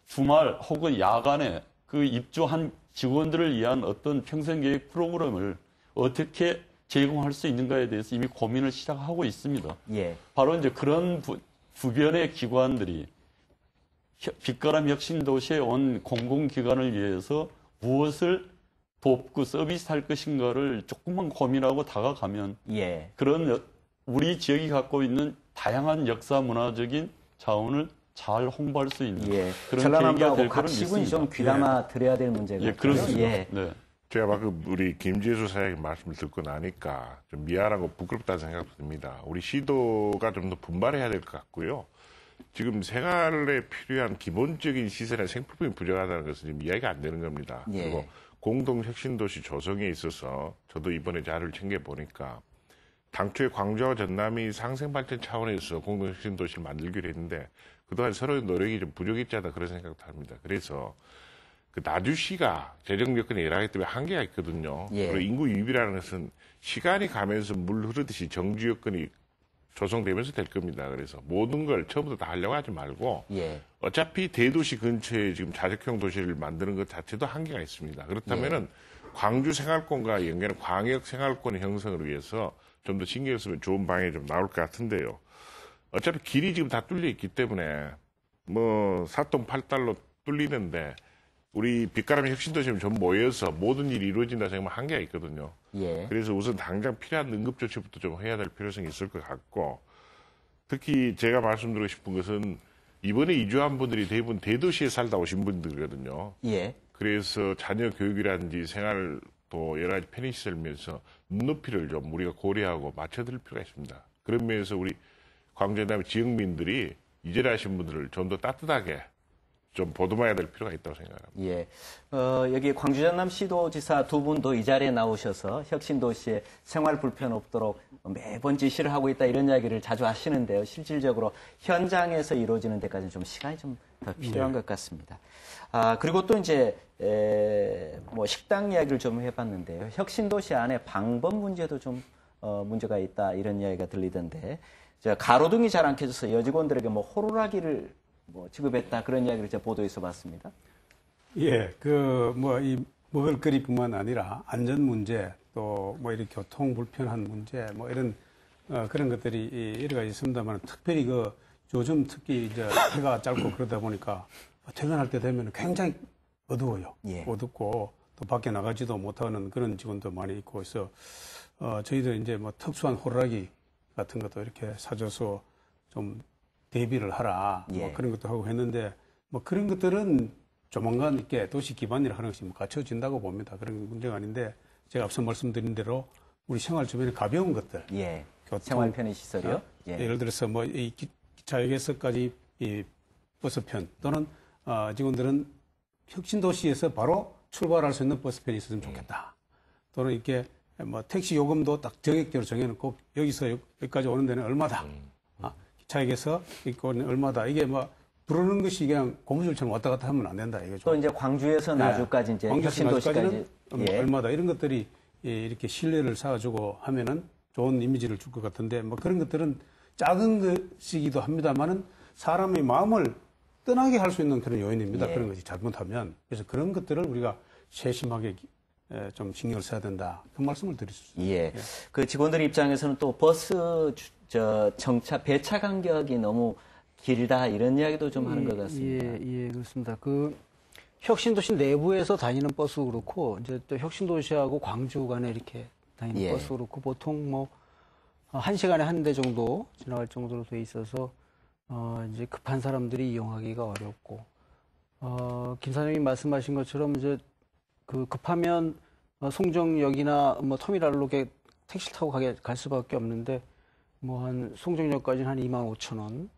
주말 혹은 야간에 그 입주한 직원들을 위한 어떤 평생교육 프로그램을 어떻게 제공할 수 있는가에 대해서 이미 고민을 시작하고 있습니다. 바로 이제 그런 주변의 기관들이 빛가람 혁신도시에 온 공공기관을 위해서 무엇을 돕고 서비스할 것인가를 조금만 고민하고 다가가면 그런 우리 지역이 갖고 있는 다양한 역사 문화적인 자원을 잘 홍보할 수 있는 그런 계기가 될 거는 시군이 좀 귀담아 들어야 될 문제가 그렇습니다. 제가 방금 우리 김재수 사장님 말씀을 듣고 나니까 좀 미안하고 부끄럽다는 생각도 듭니다. 우리 시도가 좀 더 분발해야 될 것 같고요. 지금 생활에 필요한 기본적인 시설의 생필품이 부족하다는 것은 지금 이야기가 안 되는 겁니다. 그리고 공동혁신도시 조성에 있어서 저도 이번에 자료를 챙겨보니까 당초에 광주와 전남이 상생발전 차원에서 공동혁신도시를 만들기로 했는데 그동안 서로의 노력이 좀 부족했지 않나 그런 생각도 합니다. 그래서 그 나주시가 재정 여건이 열하기 때문에 한계가 있거든요. 그리고 인구 유입이라는 것은 시간이 가면서 물 흐르듯이 정주 여건이 조성되면서 될 겁니다. 그래서 모든 걸 처음부터 다 하려고 하지 말고 어차피 대도시 근처에 지금 자적형 도시를 만드는 것 자체도 한계가 있습니다. 그렇다면은 광주 생활권과 연계하는 광역 생활권의 형성을 위해서 좀 더 신경 쓰면 좋은 방향이 좀 나올 것 같은데요. 어차피 길이 지금 다 뚫려 있기 때문에 뭐 사통 8달로 뚫리는데 우리 빛가람 혁신도시는 좀 모여서 모든 일이 이루어진다 생각하면 한계가 있거든요. 그래서 우선 당장 필요한 응급조치부터 좀 해야 될 필요성이 있을 것 같고 특히 제가 말씀드리고 싶은 것은 이번에 이주한 분들이 대부분 대도시에 살다 오신 분들이거든요. 그래서 자녀 교육이라든지 생활 또 여러 가지 편의시설 면에서 눈높이를 좀 우리가 고려하고 맞춰드릴 필요가 있습니다. 그런 면에서 우리 광주 그다음에 지역민들이 이전에 하신 분들을 좀 더 따뜻하게 좀 보듬어야 될 필요가 있다고 생각합니다. 여기 광주 전남 시도지사 두 분도 이 자리에 나오셔서 혁신도시에 생활 불편 없도록 매번 지시를 하고 있다 이런 이야기를 자주 하시는데요. 실질적으로 현장에서 이루어지는 데까지는 좀 시간이 좀 더 필요한 것 같습니다. 그리고 또 이제 뭐 식당 이야기를 좀 해봤는데요. 혁신도시 안에 방법 문제도 좀 문제가 있다 이런 이야기가 들리던데 가로등이 잘 안 켜져서 여직원들에게 뭐 호루라기를 뭐 지급했다 그런 이야기를 제가 보도에서 봤습니다. 뭐 이 먹을거리뿐만 아니라 안전 문제 또 뭐 이렇게 교통 불편한 문제 뭐 이런 그런 것들이 여러 가지 있습니다만 특별히 요즘 특히 이제 해가 짧고 그러다 보니까 퇴근할 때 되면 굉장히 어두워요. 예. 어둡고 또 밖에 나가지도 못하는 그런 직원도 많이 있고 있어. 저희들 이제 뭐 특수한 호루라기 같은 것도 이렇게 사줘서 좀 대비를 하라. 예. 뭐 그런 것도 하고 했는데 뭐 그런 것들은 조만간 이렇게 도시 기반이라 하는 것이 갖춰진다고 봅니다. 그런 문제가 아닌데 제가 앞서 말씀드린 대로 우리 생활 주변에 가벼운 것들. 예. 교통, 생활 편의 시설이요? 예. 예를 들어서 뭐 이 기차역에서까지 이 버스편 또는 직원들은 혁신도시에서 바로 출발할 수 있는 버스편이 있었으면 좋겠다. 또는 이렇게 뭐 택시 요금도 딱 정액적으로 정해놓고 여기서 여기까지 오는 데는 얼마다. 기차역에서 있고 얼마다. 이게 뭐 부르는 것이 그냥 고무줄처럼 왔다 갔다 하면 안 된다. 이거죠. 또 이제 광주에서 나주까지 이제 혁신도시까지 얼마다 이런 것들이 이렇게 신뢰를 쌓아주고 하면은 좋은 이미지를 줄 것 같은데 뭐 그런 것들은 작은 것이기도 합니다만은 사람의 마음을 떠나게 할 수 있는 그런 요인입니다. 예. 그런 것이 잘못하면. 그래서 그런 것들을 우리가 세심하게 좀 신경을 써야 된다. 그 말씀을 드릴 수 있습니다. 예. 그 직원들 입장에서는 또 버스 정차 배차 간격이 너무 길다 이런 이야기도 좀 하는 것 같습니다. 예, 그렇습니다. 그 혁신도시 내부에서 다니는 버스 그렇고 이제 또 혁신도시하고 광주 간에 이렇게 다니는 예. 버스 그렇고 보통 뭐 1시간에 한 대 정도 지나갈 정도로 돼 있어서 이제 급한 사람들이 이용하기가 어렵고 김 사장님 말씀하신 것처럼 이제 그 급하면 송정역이나 뭐 터미널로 이렇게 택시 타고 갈 수밖에 없는데 뭐 한 송정역까지는 한 25,000원,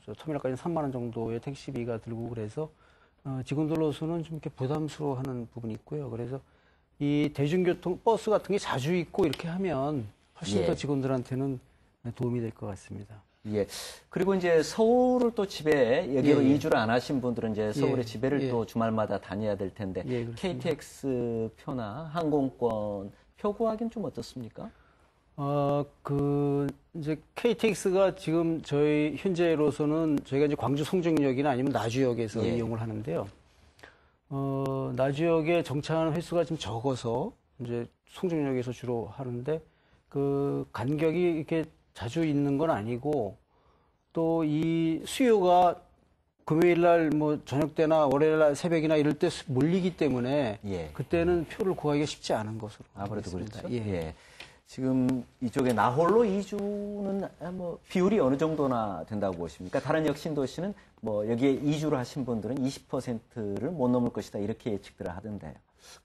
저 터미널까지는 3만 원 정도의 택시비가 들고 그래서 직원들로서는 좀 이렇게 부담스러워하는 부분이 있고요. 그래서 이 대중교통 버스 같은 게 자주 있고 이렇게 하면 훨씬 예. 더 직원들한테는 도움이 될 것 같습니다. 예. 그리고 이제 서울을 또 집에 여기로 예, 예. 이주를 안 하신 분들은 이제 서울에 예, 집에를 예. 또 주말마다 다녀야 될 텐데 예, 그렇습니다. KTX 표나 항공권 표 구하기는 좀 어떻습니까? 이제 KTX가 지금 저희 현재로서는 저희가 이제 광주 송정역이나 아니면 나주역에서 예. 이용을 하는데요. 나주역에 정차하는 횟수가 좀 적어서 이제 송정역에서 주로 하는데 그 간격이 이렇게 자주 있는 건 아니고 또 이 수요가 금요일 날 뭐 저녁 때나 월요일 날 새벽이나 이럴 때 몰리기 때문에 예. 그때는 표를 구하기가 쉽지 않은 것으로 아무래도 보겠습니다. 그렇죠. 예. 예. 지금 이쪽에 나홀로 이주는 뭐 비율이 어느 정도나 된다고 보십니까? 다른 혁신도시는 뭐 여기에 이주를 하신 분들은 20%를 못 넘을 것이다 이렇게 예측들을 하던데요.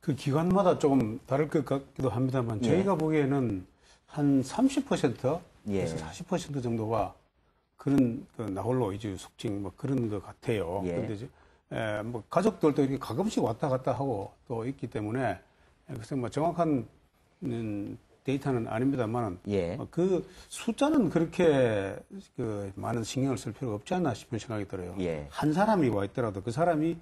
그 기관마다 조금 다를 것 같기도 합니다만 예. 저희가 보기에는 한 30%에서 예. 40% 정도가 그런 그 나홀로 이주 숙징 뭐 그런 것 같아요. 예. 그런데 뭐 가족들도 이렇게 가끔씩 왔다 갔다 하고 또 있기 때문에 그래서 뭐 정확한 데이터는 아닙니다만 예. 그 숫자는 그렇게 그 많은 신경을 쓸 필요가 없지 않나 싶은 생각이 들어요. 예. 한 사람이 와 있더라도 그 사람이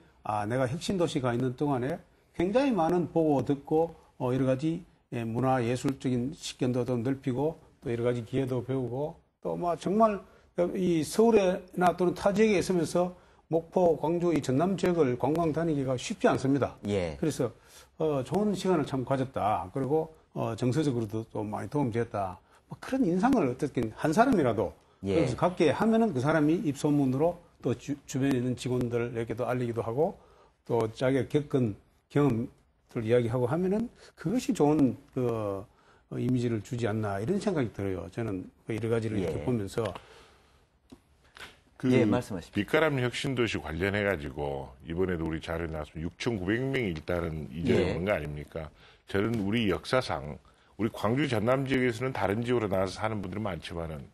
내가 혁신도시가 있는 동안에 굉장히 많은 보고 듣고 여러 가지 문화 예술적인 식견도 더 넓히고 또 여러 가지 기회도 배우고 또 뭐 정말 이 서울에나 또는 타 지역에 있으면서 목포, 광주, 이 전남 지역을 관광 다니기가 쉽지 않습니다. 예. 그래서 좋은 시간을 참 가졌다. 그리고 정서적으로도 또 많이 도움되었다. 뭐 그런 인상을 어떻게 한 사람이라도 예. 그래서 갖게 하면은 그 사람이 입소문으로 또 주변에 있는 직원들에게도 알리기도 하고 또 자기가 겪은 경험을 이야기하고 하면은 그것이 좋은 그 이미지를 주지 않나 이런 생각이 들어요. 저는 여러 가지를 이렇게 예. 보면서 예, 말씀하십시오. 빛가람 혁신도시 관련해가지고 이번에도 우리 자료에 나왔으면 6,900명이 일단은 이전에 예. 오는 거 아닙니까? 저는 우리 역사상 우리 광주 전남 지역에서는 다른 지역으로 나와서 사는 분들이 많지만은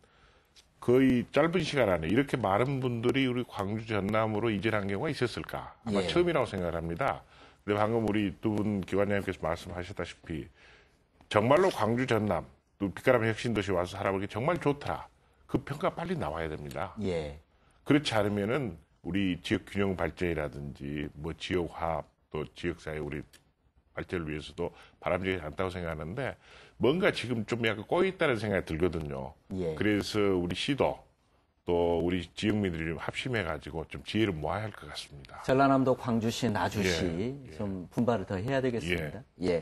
거의 짧은 시간 안에 이렇게 많은 분들이 우리 광주 전남으로 이전한 경우가 있었을까? 아마 예. 처음이라고 생각을 합니다. 근데 방금 우리 두 분 기관장님께서 말씀하셨다시피 정말로 광주 전남 또 빛가람 혁신도시 와서 살아보기 정말 좋다. 그 평가 빨리 나와야 됩니다. 예. 그렇지 않으면은 우리 지역 균형 발전이라든지 뭐 지역 화합 또 지역사회 우리 발전을 위해서도 바람직하지 않다고 생각하는데 뭔가 지금 좀 약간 꼬여 있다는 생각이 들거든요. 예. 그래서 우리 시도 또 우리 지역민들이 좀 합심해가지고 좀 지혜를 모아야 할 것 같습니다. 전라남도 광주시, 나주시 예. 좀 분발을 더 해야 되겠습니다. 예.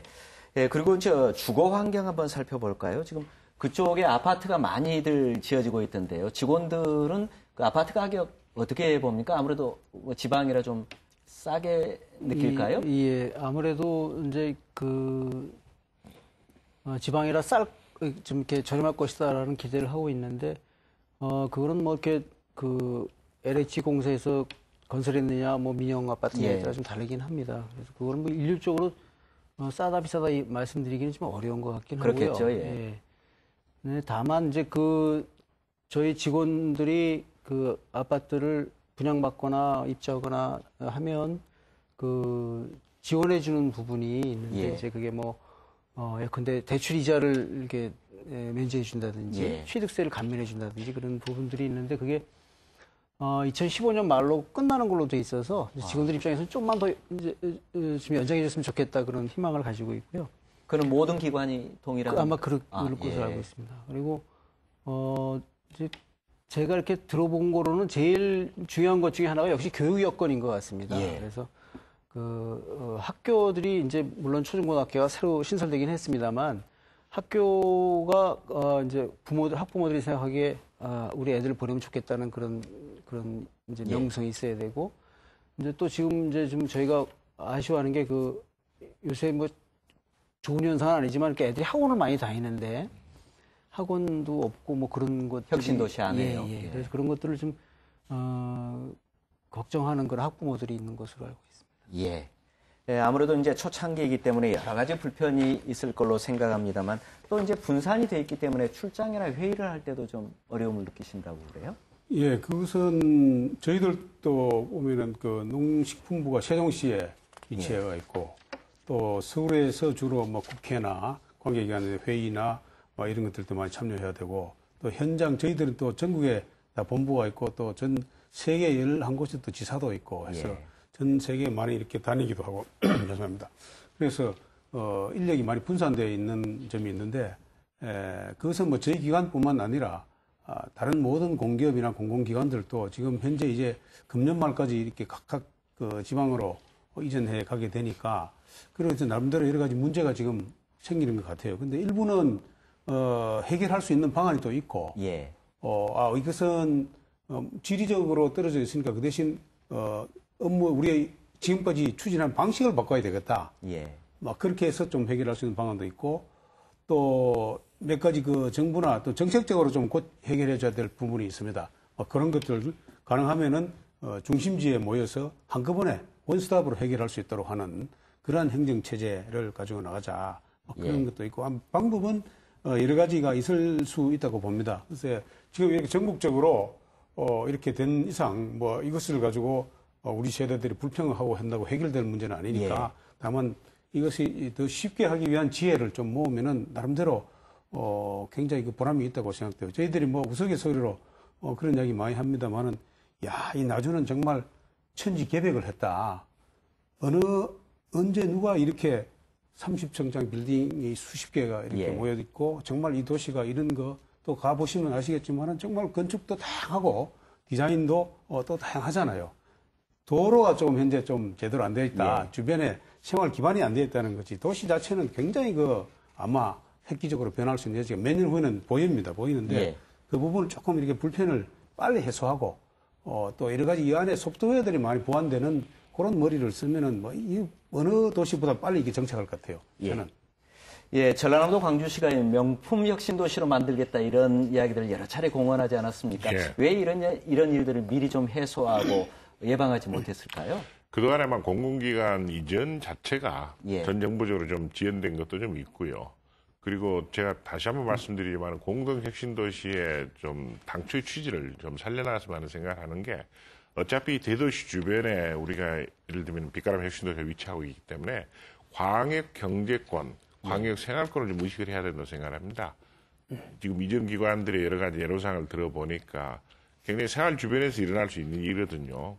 예. 그리고 주거 환경 한번 살펴볼까요? 지금 그쪽에 아파트가 많이들 지어지고 있던데요. 직원들은 그 아파트 가격 어떻게 봅니까? 아무래도 뭐 지방이라 좀 싸게 느낄까요? 예, 아무래도 이제 지방이라 좀 이렇게 저렴할 것이다라는 기대를 하고 있는데, 그거는 뭐 이렇게 LH 공사에서 건설했느냐, 뭐 민영 아파트냐에 따라 좀 다르긴 합니다. 그래서 그거는 뭐 일률적으로 싸다 비싸다 말씀드리기는 좀 어려운 것 같긴 하고요. 그렇겠죠, 예. 예. 네, 다만 이제 저희 직원들이 그 아파트를 분양받거나 입주하거나 하면 지원해주는 부분이 있는데, 이제 그게 뭐 예컨대 대출 이자를 이렇게 면제해 준다든지 취득세를 감면해 준다든지 그런 부분들이 있는데, 그게 2015년 말로 끝나는 걸로 돼 있어서 직원들 입장에서는 좀만 더 이제 좀 연장해 줬으면 좋겠다 그런 희망을 가지고 있고요. 그는 모든 기관이 동일한 아마 그럴 것으로 알고 있습니다. 그리고 이제 제가 이렇게 들어본 거로는 제일 중요한 것 중에 하나가 역시 교육 여건인 것 같습니다. 그래서 학교들이 이제 물론 초중고등학교가 새로 신설되긴 했습니다만, 학교가 이제 학부모들이 생각하기에 우리 애들을 보내면 좋겠다는 그런 이제 명성이 있어야 되고, 이제 또 지금 이제 좀 저희가 아쉬워하는 게 요새 뭐 좋은 현상은 아니지만 이렇게 애들이 학원을 많이 다니는데 학원도 없고 뭐 그런 것 혁신도시 안에요. 그래서 그런 것들을 좀 걱정하는 그런 학부모들이 있는 것으로 알고 있습니다. 아무래도 이제 초창기이기 때문에 여러 가지 불편이 있을 걸로 생각합니다만, 또 이제 분산이 돼 있기 때문에 출장이나 회의를 할 때도 좀 어려움을 느끼신다고 그래요? 예, 그것은 저희들도 보면은 농식품부가 세종시에 위치해가 있고, 또 서울에서 주로 뭐 국회나 관계기관의 회의나 뭐 이런 것들도 많이 참여해야 되고, 또 현장 저희들은 또 전국에 다 본부가 있고, 또 전 세계 11곳에 또 지사도 있고 해서 전 세계에 많이 이렇게 다니기도 하고 죄송합니다. 그래서 인력이 많이 분산되어 있는 점이 있는데, 그것은 뭐 저희 기관뿐만 아니라 다른 모든 공기업이나 공공기관들도 지금 현재 이제 금년 말까지 이렇게 각각 지방으로 이전해 가게 되니까, 그래서 나름대로 여러 가지 문제가 지금 생기는 것 같아요. 근데 일부는 해결할 수 있는 방안이 또 있고, 이것은 지리적으로 떨어져 있으니까 그 대신 우리 지금까지 추진한 방식을 바꿔야 되겠다. 막 그렇게 해서 좀 해결할 수 있는 방안도 있고, 또 몇 가지 정부나 또 정책적으로 좀 곧 해결해 줘야 될 부분이 있습니다. 그런 것들 가능하면은 중심지에 모여서 한꺼번에 원스톱으로 해결할 수 있도록 하는 그러한 행정체제를 가지고 나가자. 그런 것도 있고, 방법은 여러 가지가 있을 수 있다고 봅니다. 그래서 지금 이렇게 전국적으로 이렇게 된 이상 뭐 이것을 가지고 우리 세대들이 불평하고 한다고 해결될 문제는 아니니까, 다만 이것이 더 쉽게 하기 위한 지혜를 좀 모으면은 나름대로 굉장히 보람이 있다고 생각돼요. 저희들이 뭐 우스갯소리로 그런 이야기 많이 합니다만은, 이 나주는 정말 천지개벽을 했다. 언제 누가 이렇게 30층짜리 빌딩이 수십 개가 이렇게 모여 있고, 정말 이 도시가 이런 거 또 가보시면 아시겠지만은 정말 건축도 다양하고 디자인도 또 다양하잖아요. 도로가 조금 현재 좀 제대로 안 되어 있다. 주변에 생활 기반이 안 되어 있다는 거지. 도시 자체는 굉장히 아마 획기적으로 변할 수 있는 여지가 몇 년 후에는 보이는데, 그 부분을 조금 이렇게 불편을 빨리 해소하고, 또 여러 가지 이 안에 소프트웨어들이 많이 보완되는 그런 머리를 쓰면은 어느 도시보다 빨리 이게 정착할 것 같아요. 저는. 전라남도 광주시가 명품 혁신도시로 만들겠다 이런 이야기들을 여러 차례 공언하지 않았습니까? 왜 이런 일들을 미리 좀 해소하고 예방하지 못했을까요? 그동안에만 공공기관 이전 자체가 전 정부적으로 좀 지연된 것도 좀 있고요. 그리고 제가 다시 한번 말씀드리지만 공동혁신도시의 좀 당초의 취지를 좀 살려나갔으면 하는 생각을 하는 게, 어차피 대도시 주변에 우리가 예를 들면 빛가람 혁신도시가 위치하고 있기 때문에 광역 경제권, 광역 생활권을 좀 의식을 해야 된다고 생각합니다. 지금 이전 기관들의 여러 가지 예로사항을 들어보니까 굉장히 생활 주변에서 일어날 수 있는 일이거든요.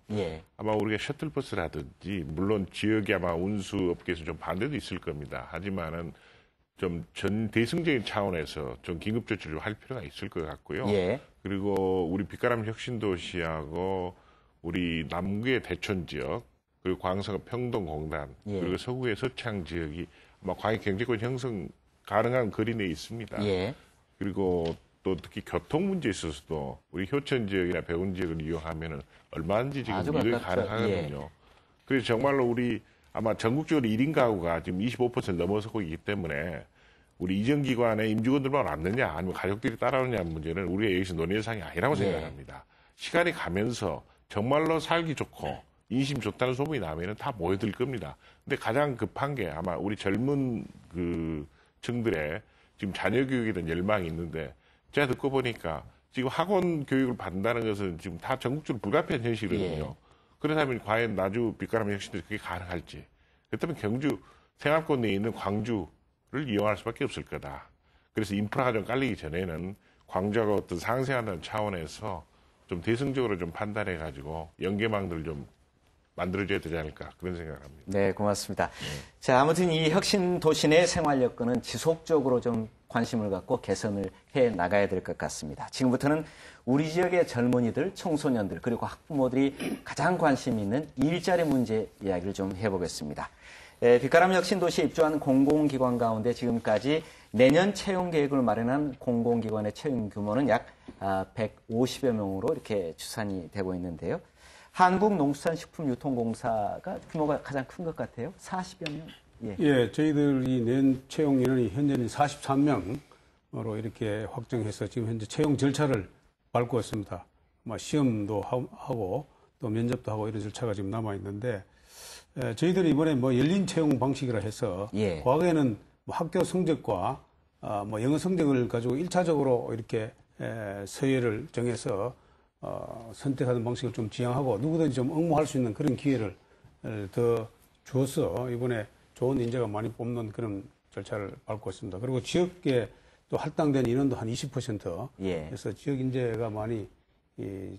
아마 우리가 셔틀버스라든지, 물론 지역이 아마 운수업계에서 좀 반대도 있을 겁니다. 하지만은 좀 전 대승적인 차원에서 좀 긴급 조치를 할 필요가 있을 것 같고요. 그리고 우리 빛가람 혁신도시하고 우리 남구의 대촌 지역, 그리고 광서가 평동공단, 그리고 서구의 서창 지역이 아마 광역 경제권 형성 가능한 거리 내에 있습니다. 그리고 또 특히 교통 문제에 있어서도 우리 효천 지역이나 백운 지역을 이용하면은 얼마든지 지금 이동이 가능하거든요. 그래서 정말로 우리 아마 전국적으로 1인 가구가 지금 25% 넘어서고 있기 때문에 우리 이전기관의 임직원들만 왔느냐 아니면 가족들이 따라오느냐 문제는 우리가 여기서 논의의 사항이 아니라고 생각합니다. 시간이 가면서 정말로 살기 좋고 인심 좋다는 소문이 나면은 다 모여들 겁니다. 근데 가장 급한 게 아마 우리 젊은 그 층들의 지금 자녀 교육에 대한 열망이 있는데 제가 듣고 보니까 지금 학원 교육을 받는다는 것은 지금 다 전국적으로 불가피한 현실이거든요. 그렇다면 과연 나주 빛가람 혁신들이 그게 가능할지. 그렇다면 경주 생활권 내에 있는 광주를 이용할 수밖에 없을 거다. 그래서 인프라가 좀 깔리기 전에는 광주가 어떤 상생하는 차원에서 좀 대승적으로 좀 판단해가지고 연계망들을 좀 만들어줘야 되지 않을까 그런 생각을 합니다. 네, 고맙습니다. 자, 아무튼 이 혁신 도시 내 생활 여건은 지속적으로 좀 관심을 갖고 개선을 해 나가야 될 것 같습니다. 지금부터는 우리 지역의 젊은이들, 청소년들 그리고 학부모들이 가장 관심 있는 일자리 문제 이야기를 좀 해보겠습니다. 빛가람 혁신 도시에 입주한 공공기관 가운데 지금까지 내년 채용 계획을 마련한 공공기관의 채용 규모는 약 150여 명으로 이렇게 추산이 되고 있는데요. 한국농수산식품유통공사가 규모가 가장 큰 것 같아요. 40여 명. 예, 저희들이 낸 채용 인원이 현재는 43명으로 이렇게 확정해서 지금 현재 채용 절차를 밟고 있습니다. 시험도 하고 또 면접도 하고 이런 절차가 지금 남아 있는데 저희들이 이번에 열린 채용 방식이라 해서 과거에는 학교 성적과 영어 성적을 가지고 1차적으로 이렇게 서열을 정해서 선택하는 방식을 좀 지향하고 누구든지 좀 응모할 수 있는 그런 기회를 더 주어서 이번에 좋은 인재가 많이 뽑는 그런 절차를 밟고 있습니다. 그리고 지역에 또 할당된 인원도 한 20% 해서 지역 인재가 많이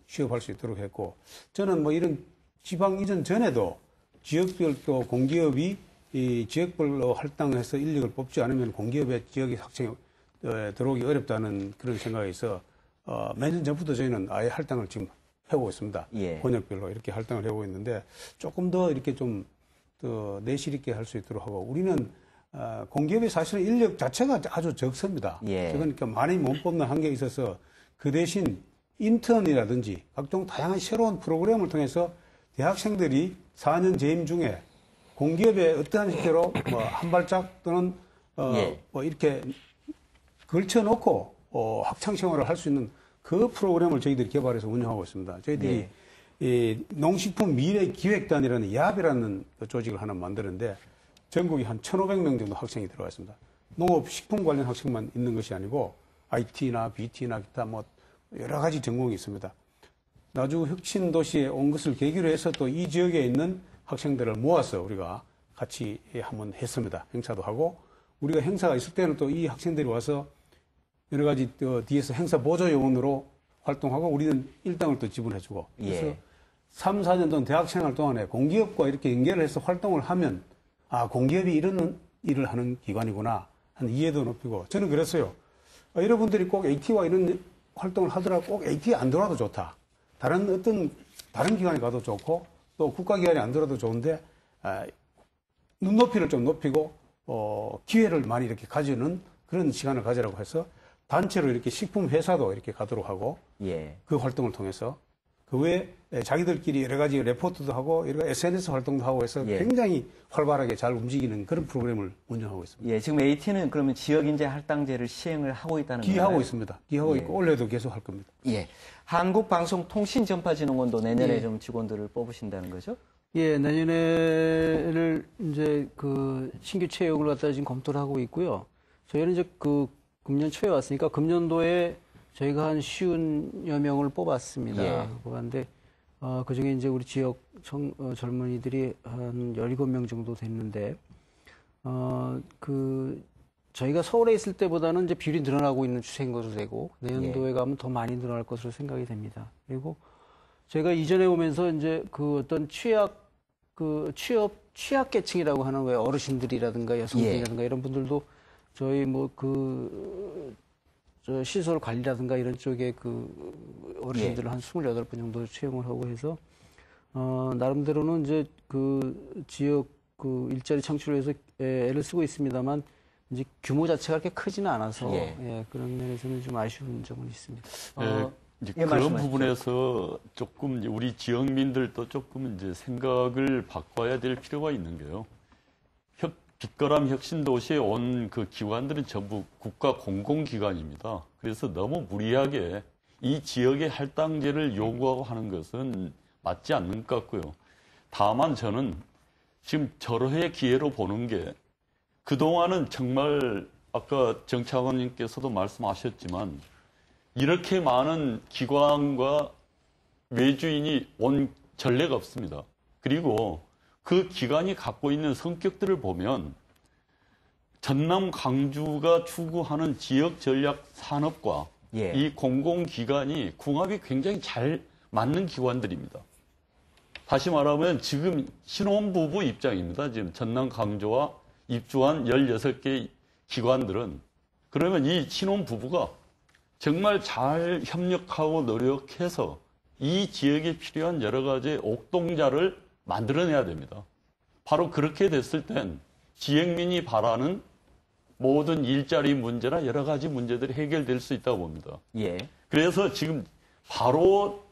취업할 수 있도록 했고 저는 이런 지방 이전 전에도 지역별 또 공기업이 이 지역별로 할당해서 인력을 뽑지 않으면 공기업의 지역에 학생이 들어오기 어렵다는 그런 생각에 있어 몇 년 전부터 저희는 아예 할당을 지금 해오고 있습니다. 권역별로 이렇게 할당을 해오고 있는데 조금 더 이렇게 좀 더 내실 있게 할 수 있도록 하고 우리는 공기업이 사실은 인력 자체가 아주 적습니다. 그러니까 많이 못 뽑는 한계에 있어서 그 대신 인턴이라든지 각종 다양한 새로운 프로그램을 통해서 대학생들이 4년 재임 중에 공기업에 어떠한 식대로 한 발짝 또는 이렇게 걸쳐놓고 학창 생활을 할 수 있는 그 프로그램을 저희들이 개발해서 운영하고 있습니다. 저희들이 이 농식품 미래 기획단이라는 야합이라는 조직을 하나 만드는데 전국에 한 1,500명 정도 학생이 들어가 있습니다. 농업 식품 관련 학생만 있는 것이 아니고 IT나 BT나 기타 여러 가지 전공이 있습니다. 나주 혁신 도시에 온 것을 계기로 해서 또 이 지역에 있는 학생들을 모아서 우리가 같이 한번 했습니다. 행사도 하고 우리가 행사가 있을 때는 또 이 학생들이 와서 여러 가지 뒤에서 행사 보조 요원으로 활동하고 우리는 일당을 또 지불해주고 그래서 3, 4년 동안 대학생활 동안에 공기업과 이렇게 연계를 해서 활동을 하면 공기업이 이런 일을 하는 기관이구나 하는 이해도 높이고 저는 그랬어요. 여러분들이 꼭 AT와 이런 활동을 하더라도 꼭 AT에 안 들어와도 좋다. 다른 기관에 가도 좋고 또 국가기관에 안 들어도 좋은데 눈높이를 좀 높이고 기회를 많이 이렇게 가지는 그런 시간을 가지라고 해서 단체로 이렇게 식품 회사도 이렇게 가도록 하고 그 활동을 통해서 그 외에 자기들끼리 여러 가지 레포트도 하고 여러 SNS 활동도 하고 해서 굉장히 활발하게 잘 움직이는 그런 프로그램을 운영하고 있습니다. 지금 AT는 그러면 지역인재 할당제를 시행을 하고 있다는 건가요? 기하고 있습니다. 기하고 있고 올해도 계속 할 겁니다. 한국방송통신전파진흥원도 내년에 좀 직원들을 뽑으신다는 거죠? 내년에를 이제 그 신규 채용을 갖다 지금 검토를 하고 있고요. 저희는 이제 금년 초에 왔으니까 금년도에 저희가 한 50여 명을 뽑았습니다. 뽑았는데, 그 중에 이제 우리 지역 젊은이들이 한 17명 정도 됐는데, 저희가 서울에 있을 때보다는 이제 비율이 늘어나고 있는 추세인 것으로 되고, 내년도에 가면 더 많이 늘어날 것으로 생각이 됩니다. 그리고 제가 이전에 오면서 이제 어떤 취약계층이라고 하는 왜 어르신들이라든가 여성들이라든가 이런 분들도 저희 시설 관리라든가 이런 쪽에 어르신들을 한 28분 정도 채용을 하고 해서, 나름대로는 이제 지역 일자리 창출을 위해서 애를 쓰고 있습니다만, 이제 규모 자체가 그렇게 크지는 않아서 그런 면에서는 좀 아쉬운 점은 있습니다. 이제 그런 부분에서 조금 우리 지역민들도 조금 이제 생각을 바꿔야 될 필요가 있는 게요. 빛가람 혁신도시에 온 그 기관들은 전부 국가 공공기관입니다. 그래서 너무 무리하게 이 지역의 할당제를 요구하고 하는 것은 맞지 않는 것 같고요. 다만 저는 지금 절호의 기회로 보는 게 그동안은 정말 아까 정 차관님께서도 말씀하셨지만 이렇게 많은 기관과 외주인이 온 전례가 없습니다. 그리고 그 기관이 갖고 있는 성격들을 보면 전남 광주가 추구하는 지역 전략 산업과 이 공공기관이 궁합이 굉장히 잘 맞는 기관들입니다. 다시 말하면 지금 신혼부부 입장입니다. 지금 전남 광주와 입주한 16개 기관들은 그러면 이 신혼부부가 정말 잘 협력하고 노력해서 이 지역에 필요한 여러 가지 옥동자를 만들어내야 됩니다. 바로 그렇게 됐을 땐 지역민이 바라는 모든 일자리 문제나 여러 가지 문제들이 해결될 수 있다고 봅니다. 그래서 지금 바로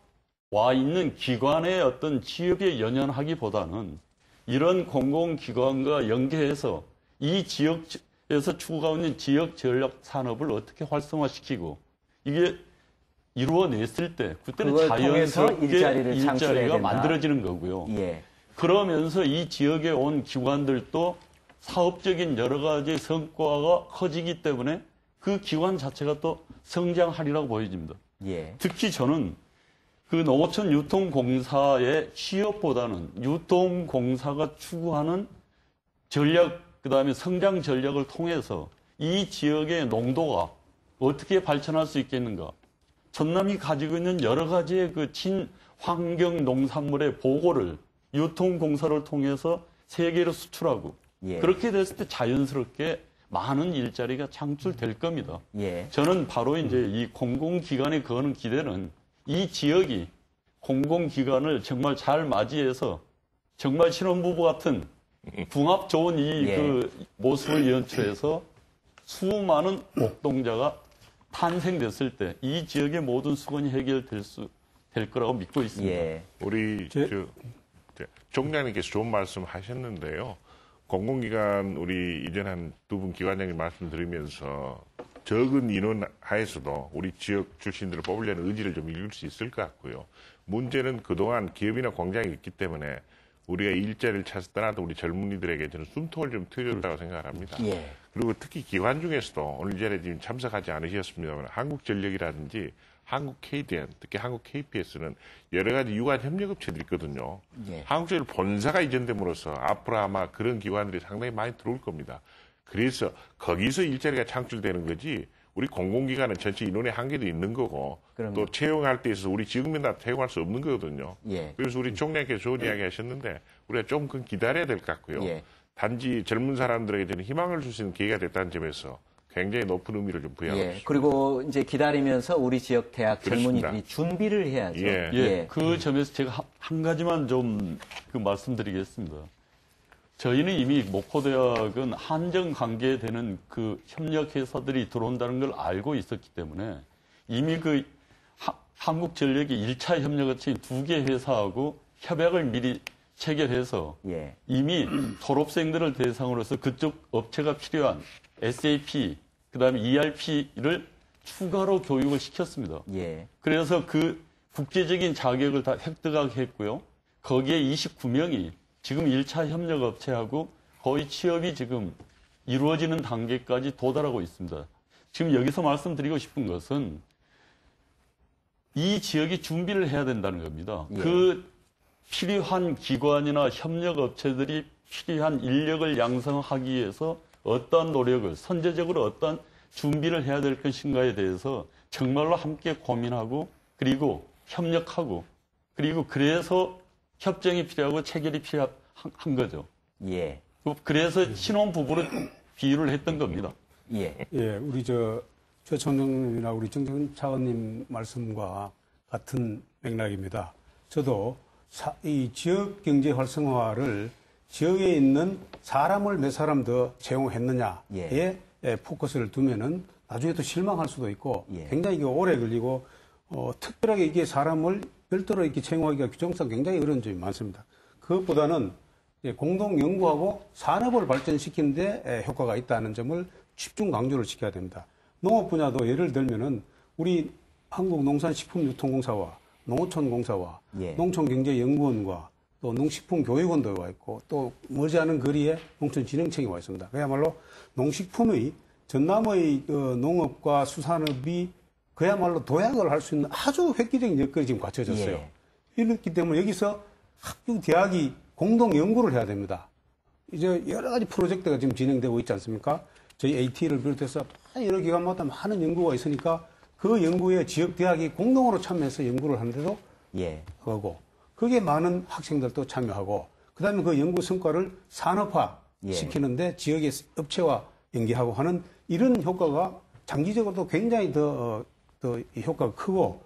와 있는 기관의 어떤 취업에 연연하기보다는 이런 공공기관과 연계해서 이 지역에서 추구하고 있는 지역 전략 산업을 어떻게 활성화시키고 이게 이루어냈을 때 그때는 자연스럽게 일자리가 만들어지는 거고요. 그러면서 이 지역에 온 기관들도 사업적인 여러 가지 성과가 커지기 때문에 그 기관 자체가 또 성장하리라고 보여집니다. 특히 저는 그 농어촌 유통공사의 취업보다는 유통공사가 추구하는 전략, 그다음에 성장 전략을 통해서 이 지역의 농도가 어떻게 발전할 수 있겠는가. 전남이 가지고 있는 여러 가지의 그 친환경 농산물의 보고를 유통공사를 통해서 세계로 수출하고 그렇게 됐을 때 자연스럽게 많은 일자리가 창출될 겁니다. 저는 바로 이제 이 공공기관에 거는 기대는 이 지역이 공공기관을 정말 잘 맞이해서 정말 신혼부부 같은 궁합 좋은 그 모습을 연출해서 수많은 옥동자가 탄생됐을 때 이 지역의 모든 수건이 해결될 거라고 믿고 있습니다. 우리 총장님께서 좋은 말씀 하셨는데요. 공공기관 우리 이전 한 두 분 기관장님 말씀 들으면서 적은 인원 하에서도 우리 지역 출신들을 뽑으려는 의지를 좀 이룰 수 있을 것 같고요. 문제는 그동안 기업이나 공장이 있기 때문에 우리가 일자리를 찾아 떠나도 우리 젊은이들에게 저는 숨통을 좀 트여줬다고 생각을 합니다. 그리고 특히 기관 중에서도 오늘 이 자리에 지금 참석하지 않으셨습니다만 한국전력이라든지 한국 KDN, 특히 한국 KPS는 여러 가지 유관 협력업체들이 있거든요. 한국전력 본사가 이전됨으로써 앞으로 아마 그런 기관들이 상당히 많이 들어올 겁니다. 그래서 거기서 일자리가 창출되는 거지 우리 공공기관은 전체 인원의 한계도 있는 거고 또 채용할 때 있어서 우리 지역민한테 채용할 수 없는 거거든요. 그래서 우리 총장님께서 좋은 이야기 하셨는데 우리가 조금 기다려야 될 것 같고요. 단지 젊은 사람들에게 희망을 줄 수 있는 기회가 됐다는 점에서 굉장히 높은 의미를 좀 부여하고 있습니다. 그리고 이제 기다리면서 우리 지역 대학 젊은이들이 준비를 해야죠. 그 점에서 제가 한 가지만 좀 말씀드리겠습니다. 저희는 이미 목포대학은 한정 관계되는 그 협력회사들이 들어온다는 걸 알고 있었기 때문에 이미 그 한국전력이 1차 협력업체인 2개 회사하고 협약을 미리 체결해서 이미 졸업생들을 대상으로서 그쪽 업체가 필요한 SAP, 그다음에 ERP를 추가로 교육을 시켰습니다. 그래서 그 국제적인 자격을 다 획득하게 했고요. 거기에 29명이 지금 1차 협력업체하고 거의 취업이 지금 이루어지는 단계까지 도달하고 있습니다. 지금 여기서 말씀드리고 싶은 것은 이 지역이 준비를 해야 된다는 겁니다. 그 필요한 기관이나 협력업체들이 필요한 인력을 양성하기 위해서 어떤 노력을, 선제적으로 어떤 준비를 해야 될 것인가에 대해서 정말로 함께 고민하고 그리고 협력하고 그리고 그래서 협정이 필요하고 체결이 필요한 거죠. 그래서 신혼부부를 비유를 했던 겁니다. 우리 최 총장님이나 우리 정정 차관님 말씀과 같은 맥락입니다. 저도 이 지역 경제 활성화를 지역에 있는 사람을 몇 사람 더 채용했느냐에 포커스를 두면은 나중에 또 실망할 수도 있고 굉장히 이게 오래 걸리고 특별하게 이게 사람을 별도로 이렇게 채용하기가 규정상 굉장히 어려운 점이 많습니다. 그것보다는 공동 연구하고 산업을 발전시키는 데 효과가 있다는 점을 집중 강조를 시켜야 됩니다. 농업 분야도 예를 들면은 우리 한국농산식품유통공사와 농어촌공사와 농촌경제연구원과 또 농식품교육원도 와 있고 또 머지않은 거리에 농촌진흥청이 와 있습니다. 그야말로 농식품의 전남의 농업과 수산업이 그야말로 도약을 할 수 있는 아주 획기적인 여건이 지금 갖춰졌어요. 이렇기 때문에 여기서 학교, 대학이 공동 연구를 해야 됩니다. 이제 여러 가지 프로젝트가 지금 진행되고 있지 않습니까? 저희 AT를 비롯해서 여러 기관마다 많은 연구가 있으니까 그 연구에 지역 대학이 공동으로 참여해서 연구를 하는데도 하고 거기에 많은 학생들도 참여하고 그다음에 그 연구 성과를 산업화 시키는데 지역의 업체와 연계하고 하는 이런 효과가 장기적으로도 굉장히 더 효과가 크고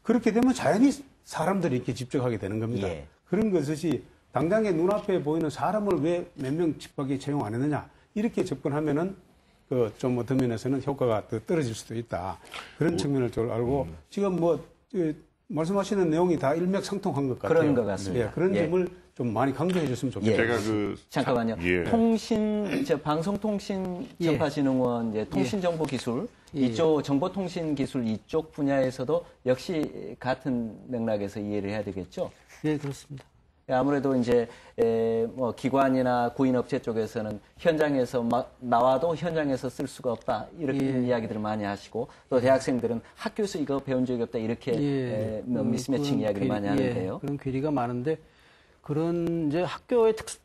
그렇게 되면 자연히 사람들이 이렇게 집중하게 되는 겁니다. 그런 것이 당장에 눈앞에 보이는 사람을 왜 몇 명 집밖에 채용 안 했느냐 이렇게 접근하면은 좀 어떤 면에서는 효과가 더 떨어질 수도 있다. 그런 측면을 좀 알고 지금 말씀하시는 내용이 다 일맥상통한 것 같아요. 그런 것 같습니다. 그런 점을 좀 많이 강조해 줬으면 좋겠습니다. 제가 잠깐만요. 방송통신 전파진흥원 통신정보기술 이쪽 정보통신기술 이쪽 분야에서도 역시 같은 맥락에서 이해를 해야 되겠죠? 네, 그렇습니다. 아무래도 이제 뭐 기관이나 구인업체 쪽에서는 현장에서 나와도 현장에서 쓸 수가 없다 이렇게 이야기들을 많이 하시고 또 대학생들은 학교에서 이거 배운 적이 없다 이렇게 미스매칭 이야기를 많이 하는데요. 그런 괴리가 많은데 그런 이제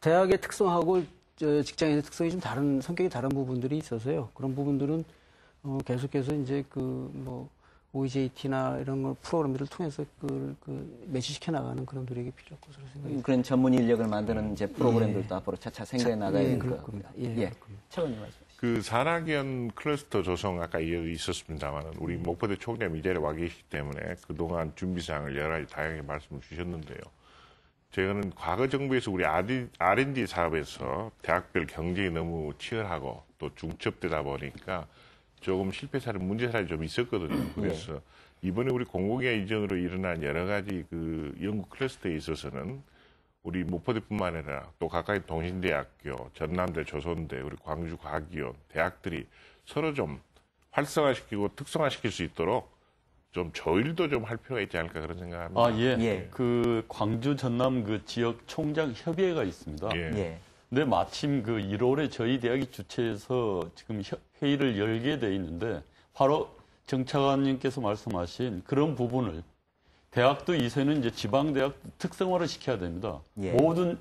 대학의 특성하고 직장의 특성이 좀 다른 성격이 다른 부분들이 있어서요. 그런 부분들은 계속해서 이제 OJT나 이런 걸 프로그램들을 통해서 매치시켜 나가는 그런 노력이 필요할 것으로 생각합니다. 그런 전문 인력을 만드는 이제 프로그램들도 앞으로 차차 생겨나 나가야 될 것 같습니다. 차관님 말씀하시죠. 산학연 클러스터 조성 아까 있었습니다만 우리 목포대 총장님 이 자리에 와 계시기 때문에 그동안 준비사항을 여러 가지 다양하게 말씀을 주셨는데요. 저희는 과거 정부에서 우리 R&D 사업에서 대학별 경쟁이 너무 치열하고 또 중첩되다 보니까 조금 실패 사례, 문제 사례 좀 있었거든요. 그래서 이번에 우리 공공기관 이전으로 일어난 여러 가지 연구 클러스터에 있어서는 우리 목포대뿐만 아니라 또 가까이 동신대학교, 전남대, 조선대, 우리 광주과학위원, 대학들이 서로 좀 활성화시키고 특성화시킬 수 있도록 좀 조율도 좀 할 필요가 있지 않을까 그런 생각합니다. 광주 전남 지역 총장 협의회가 있습니다. 근데 마침 1월에 저희 대학이 주최해서 지금 회의를 열게 돼 있는데 바로 정 차관님께서 말씀하신 그런 부분을 대학도 이제는 이제 지방대학 특성화를 시켜야 됩니다. 모든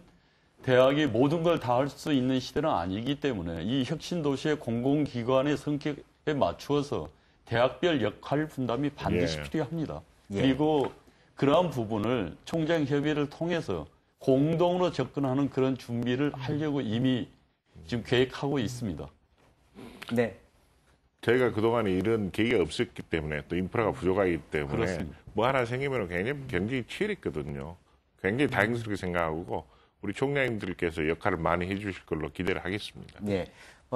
대학이 모든 걸 다 할 수 있는 시대는 아니기 때문에 이 혁신도시의 공공기관의 성격에 맞추어서 대학별 역할 분담이 반드시 필요합니다. 그리고 그러한 부분을 총장협의회를 통해서 공동으로 접근하는 그런 준비를 하려고 이미 지금 계획하고 있습니다. 네. 저희가 그동안에 이런 계기가 없었기 때문에 또 인프라가 부족하기 때문에 그렇습니다. 뭐 하나 생기면 굉장히 치열했거든요. 굉장히 다행스럽게 생각하고 우리 총장님들께서 역할을 많이 해주실 걸로 기대를 하겠습니다. 네.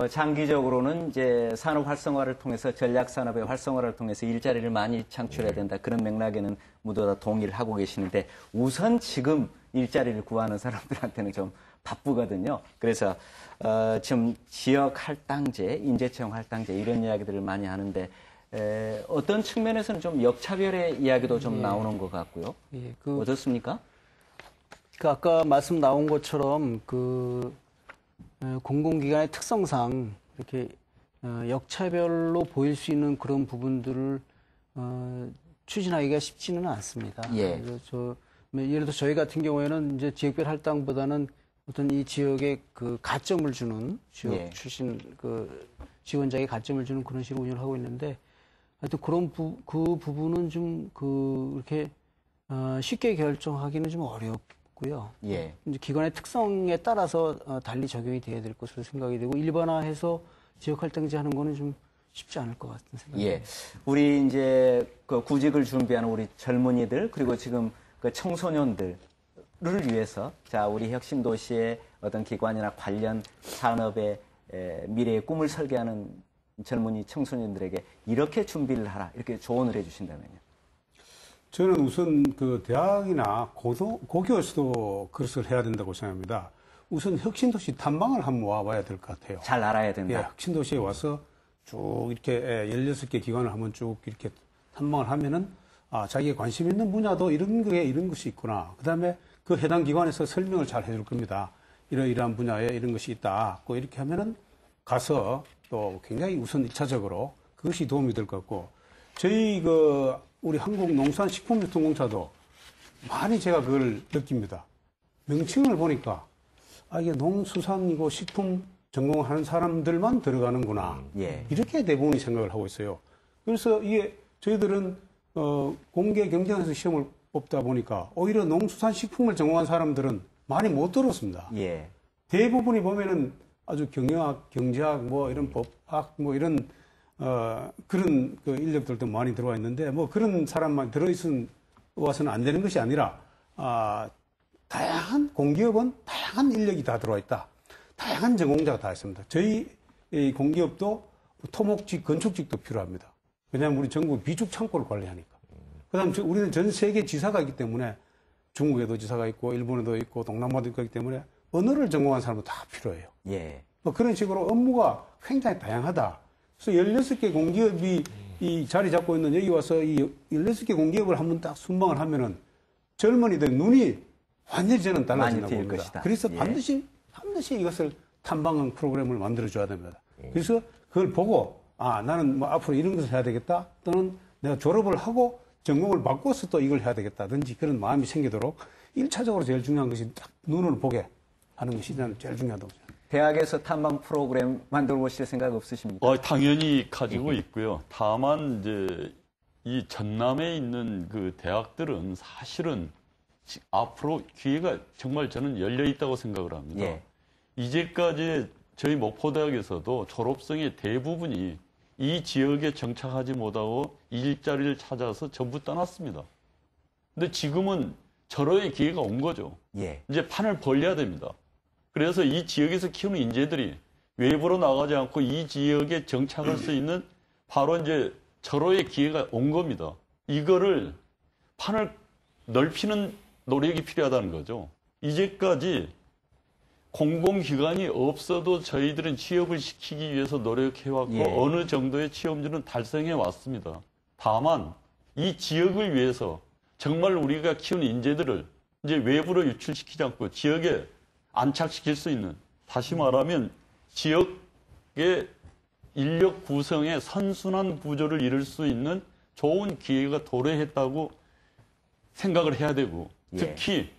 장기적으로는 이제 산업 활성화를 통해서 전략 산업의 활성화를 통해서 일자리를 많이 창출해야 된다. 그런 맥락에는 모두 다 동의를 하고 계시는데 우선 지금 일자리를 구하는 사람들한테는 좀 바쁘거든요. 그래서 지금 지역 할당제, 인재채용 할당제 이런 이야기들을 많이 하는데 어떤 측면에서는 좀 역차별의 이야기도 좀 나오는 것 같고요. 어떻습니까? 아까 말씀 나온 것처럼 공공기관의 특성상 이렇게 역차별로 보일 수 있는 그런 부분들을 추진하기가 쉽지는 않습니다. 그래서 예를 들어 저희 같은 경우에는 이제 지역별 할당보다는 어떤 이 지역에 가점을 주는 지역 출신 지원자에게 가점을 주는 그런 식으로 운영을 하고 있는데 하여튼 그런 그 부분은 좀 이렇게 쉽게 결정하기는 좀 어렵고요. 이제 기관의 특성에 따라서 달리 적용이 돼야 될 것으로 생각이 되고 일반화해서 지역 할당제 하는 거는 좀 쉽지 않을 것 같은 생각입니다. 우리 이제 구직을 준비하는 우리 젊은이들 그리고 지금 청소년들을 위해서 자 우리 혁신도시의 어떤 기관이나 관련 산업의 미래의 꿈을 설계하는 젊은이 청소년들에게 이렇게 준비를 하라 이렇게 조언을 해주신다면요. 저는 우선 그 대학이나 고교에서도 그것을 해야 된다고 생각합니다. 우선 혁신도시 탐방을 한번 와봐야 될 것 같아요. 잘 알아야 된다. 예, 혁신도시에 와서 쭉 이렇게 16개 기관을 한번 쭉 이렇게 탐방을 하면은 자기가 관심 있는 분야도 이런 것이 있구나. 그 다음에 그 해당 기관에서 설명을 잘 해줄 겁니다. 이러이러한 분야에 이런 것이 있다. 이렇게 하면은 가서 또 굉장히 우선 1차적으로 그것이 도움이 될 것 같고 저희 우리 한국농산식품유통공사도 많이 제가 그걸 느낍니다. 명칭을 보니까 이게 농수산이고 식품 전공하는 사람들만 들어가는구나. 예. 이렇게 대부분이 생각을 하고 있어요. 그래서 이게 저희들은 공개 경쟁에서 시험을 뽑다 보니까 오히려 농수산식품을 전공한 사람들은 많이 못 들었습니다. 예. 대부분이 보면은 아주 경영학, 경제학, 이런 법학, 이런 그런 그 인력들도 많이 들어와 있는데 그런 사람만 와서는 안 되는 것이 아니라 다양한 공기업은 다양한 인력이 다 들어와 있다. 다양한 전공자가 다 있습니다. 저희 공기업도 토목직, 건축직도 필요합니다. 왜냐하면 우리 전국 비축 창고를 관리하니까. 그다음 우리는 전 세계 지사가 있기 때문에 중국에도 지사가 있고 일본에도 있고 동남아도 있기 때문에 언어를 전공한 사람도 다 필요해요. 예. 그런 식으로 업무가 굉장히 다양하다. 그래서 16개 공기업이 이 자리 잡고 있는 여기 와서 이 16개 공기업을 한번 딱 순방을 하면은 젊은이들 눈이 완전히 저는 달라진다고 봅니다. 것이다. 그래서 예. 반드시 이것을 탐방하는 프로그램을 만들어줘야 됩니다. 그래서 그걸 보고 나는 앞으로 이런 것을 해야 되겠다 또는 내가 졸업을 하고 전공을 바꿔서 또 이걸 해야 되겠다든지 그런 마음이 생기도록 1차적으로 제일 중요한 것이 딱 눈을 보게 하는 것이 저는 제일 중요하다고 생각합니다. 대학에서 탐방 프로그램 만들어 보실 생각 없으십니까? 당연히 가지고 있고요. 다만 이제 이 전남에 있는 그 대학들은 사실은 앞으로 기회가 정말 저는 열려 있다고 생각을 합니다. 예. 이제까지 저희 목포대학에서도 졸업생의 대부분이 이 지역에 정착하지 못하고 일자리를 찾아서 전부 떠났습니다. 근데 지금은 절호의 기회가 온 거죠. 예. 이제 판을 벌려야 됩니다. 그래서 이 지역에서 키우는 인재들이 외부로 나가지 않고 이 지역에 정착할 수 있는 바로 이제 절호의 기회가 온 겁니다. 이거를 판을 넓히는 노력이 필요하다는 거죠. 이제까지 공공기관이 없어도 저희들은 취업을 시키기 위해서 노력해왔고 예. 어느 정도의 취업률은 달성해 왔습니다. 다만 이 지역을 위해서 정말 우리가 키우는 인재들을 이제 외부로 유출시키지 않고 지역에 안착시킬 수 있는, 다시 말하면 지역의 인력 구성의 선순환 구조를 이룰 수 있는 좋은 기회가 도래했다고 생각을 해야 되고, 특히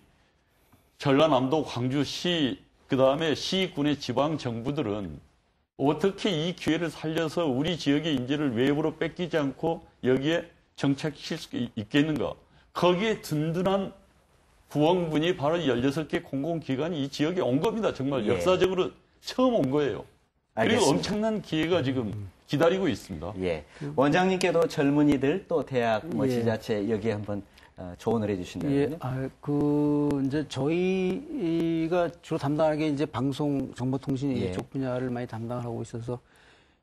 전라남도 광주시 그다음에 시군의 지방 정부들은 어떻게 이 기회를 살려서 우리 지역의 인재를 외부로 뺏기지 않고 여기에 정착시킬 수 있겠는가? 거기에 든든한 구원군이 바로 16개 공공기관이 이 지역에 온 겁니다. 정말 역사적으로 처음 온 거예요. 알겠습니다. 그리고 엄청난 기회가 지금 기다리고 있습니다. 예. 원장님께도 젊은이들 또 대학 지자체 여기에 한번 조언을 해주신다면요. 이제 저희가 주로 담당하는 게 이제 방송, 정보통신 이쪽 분야를 많이 담당을 하고 있어서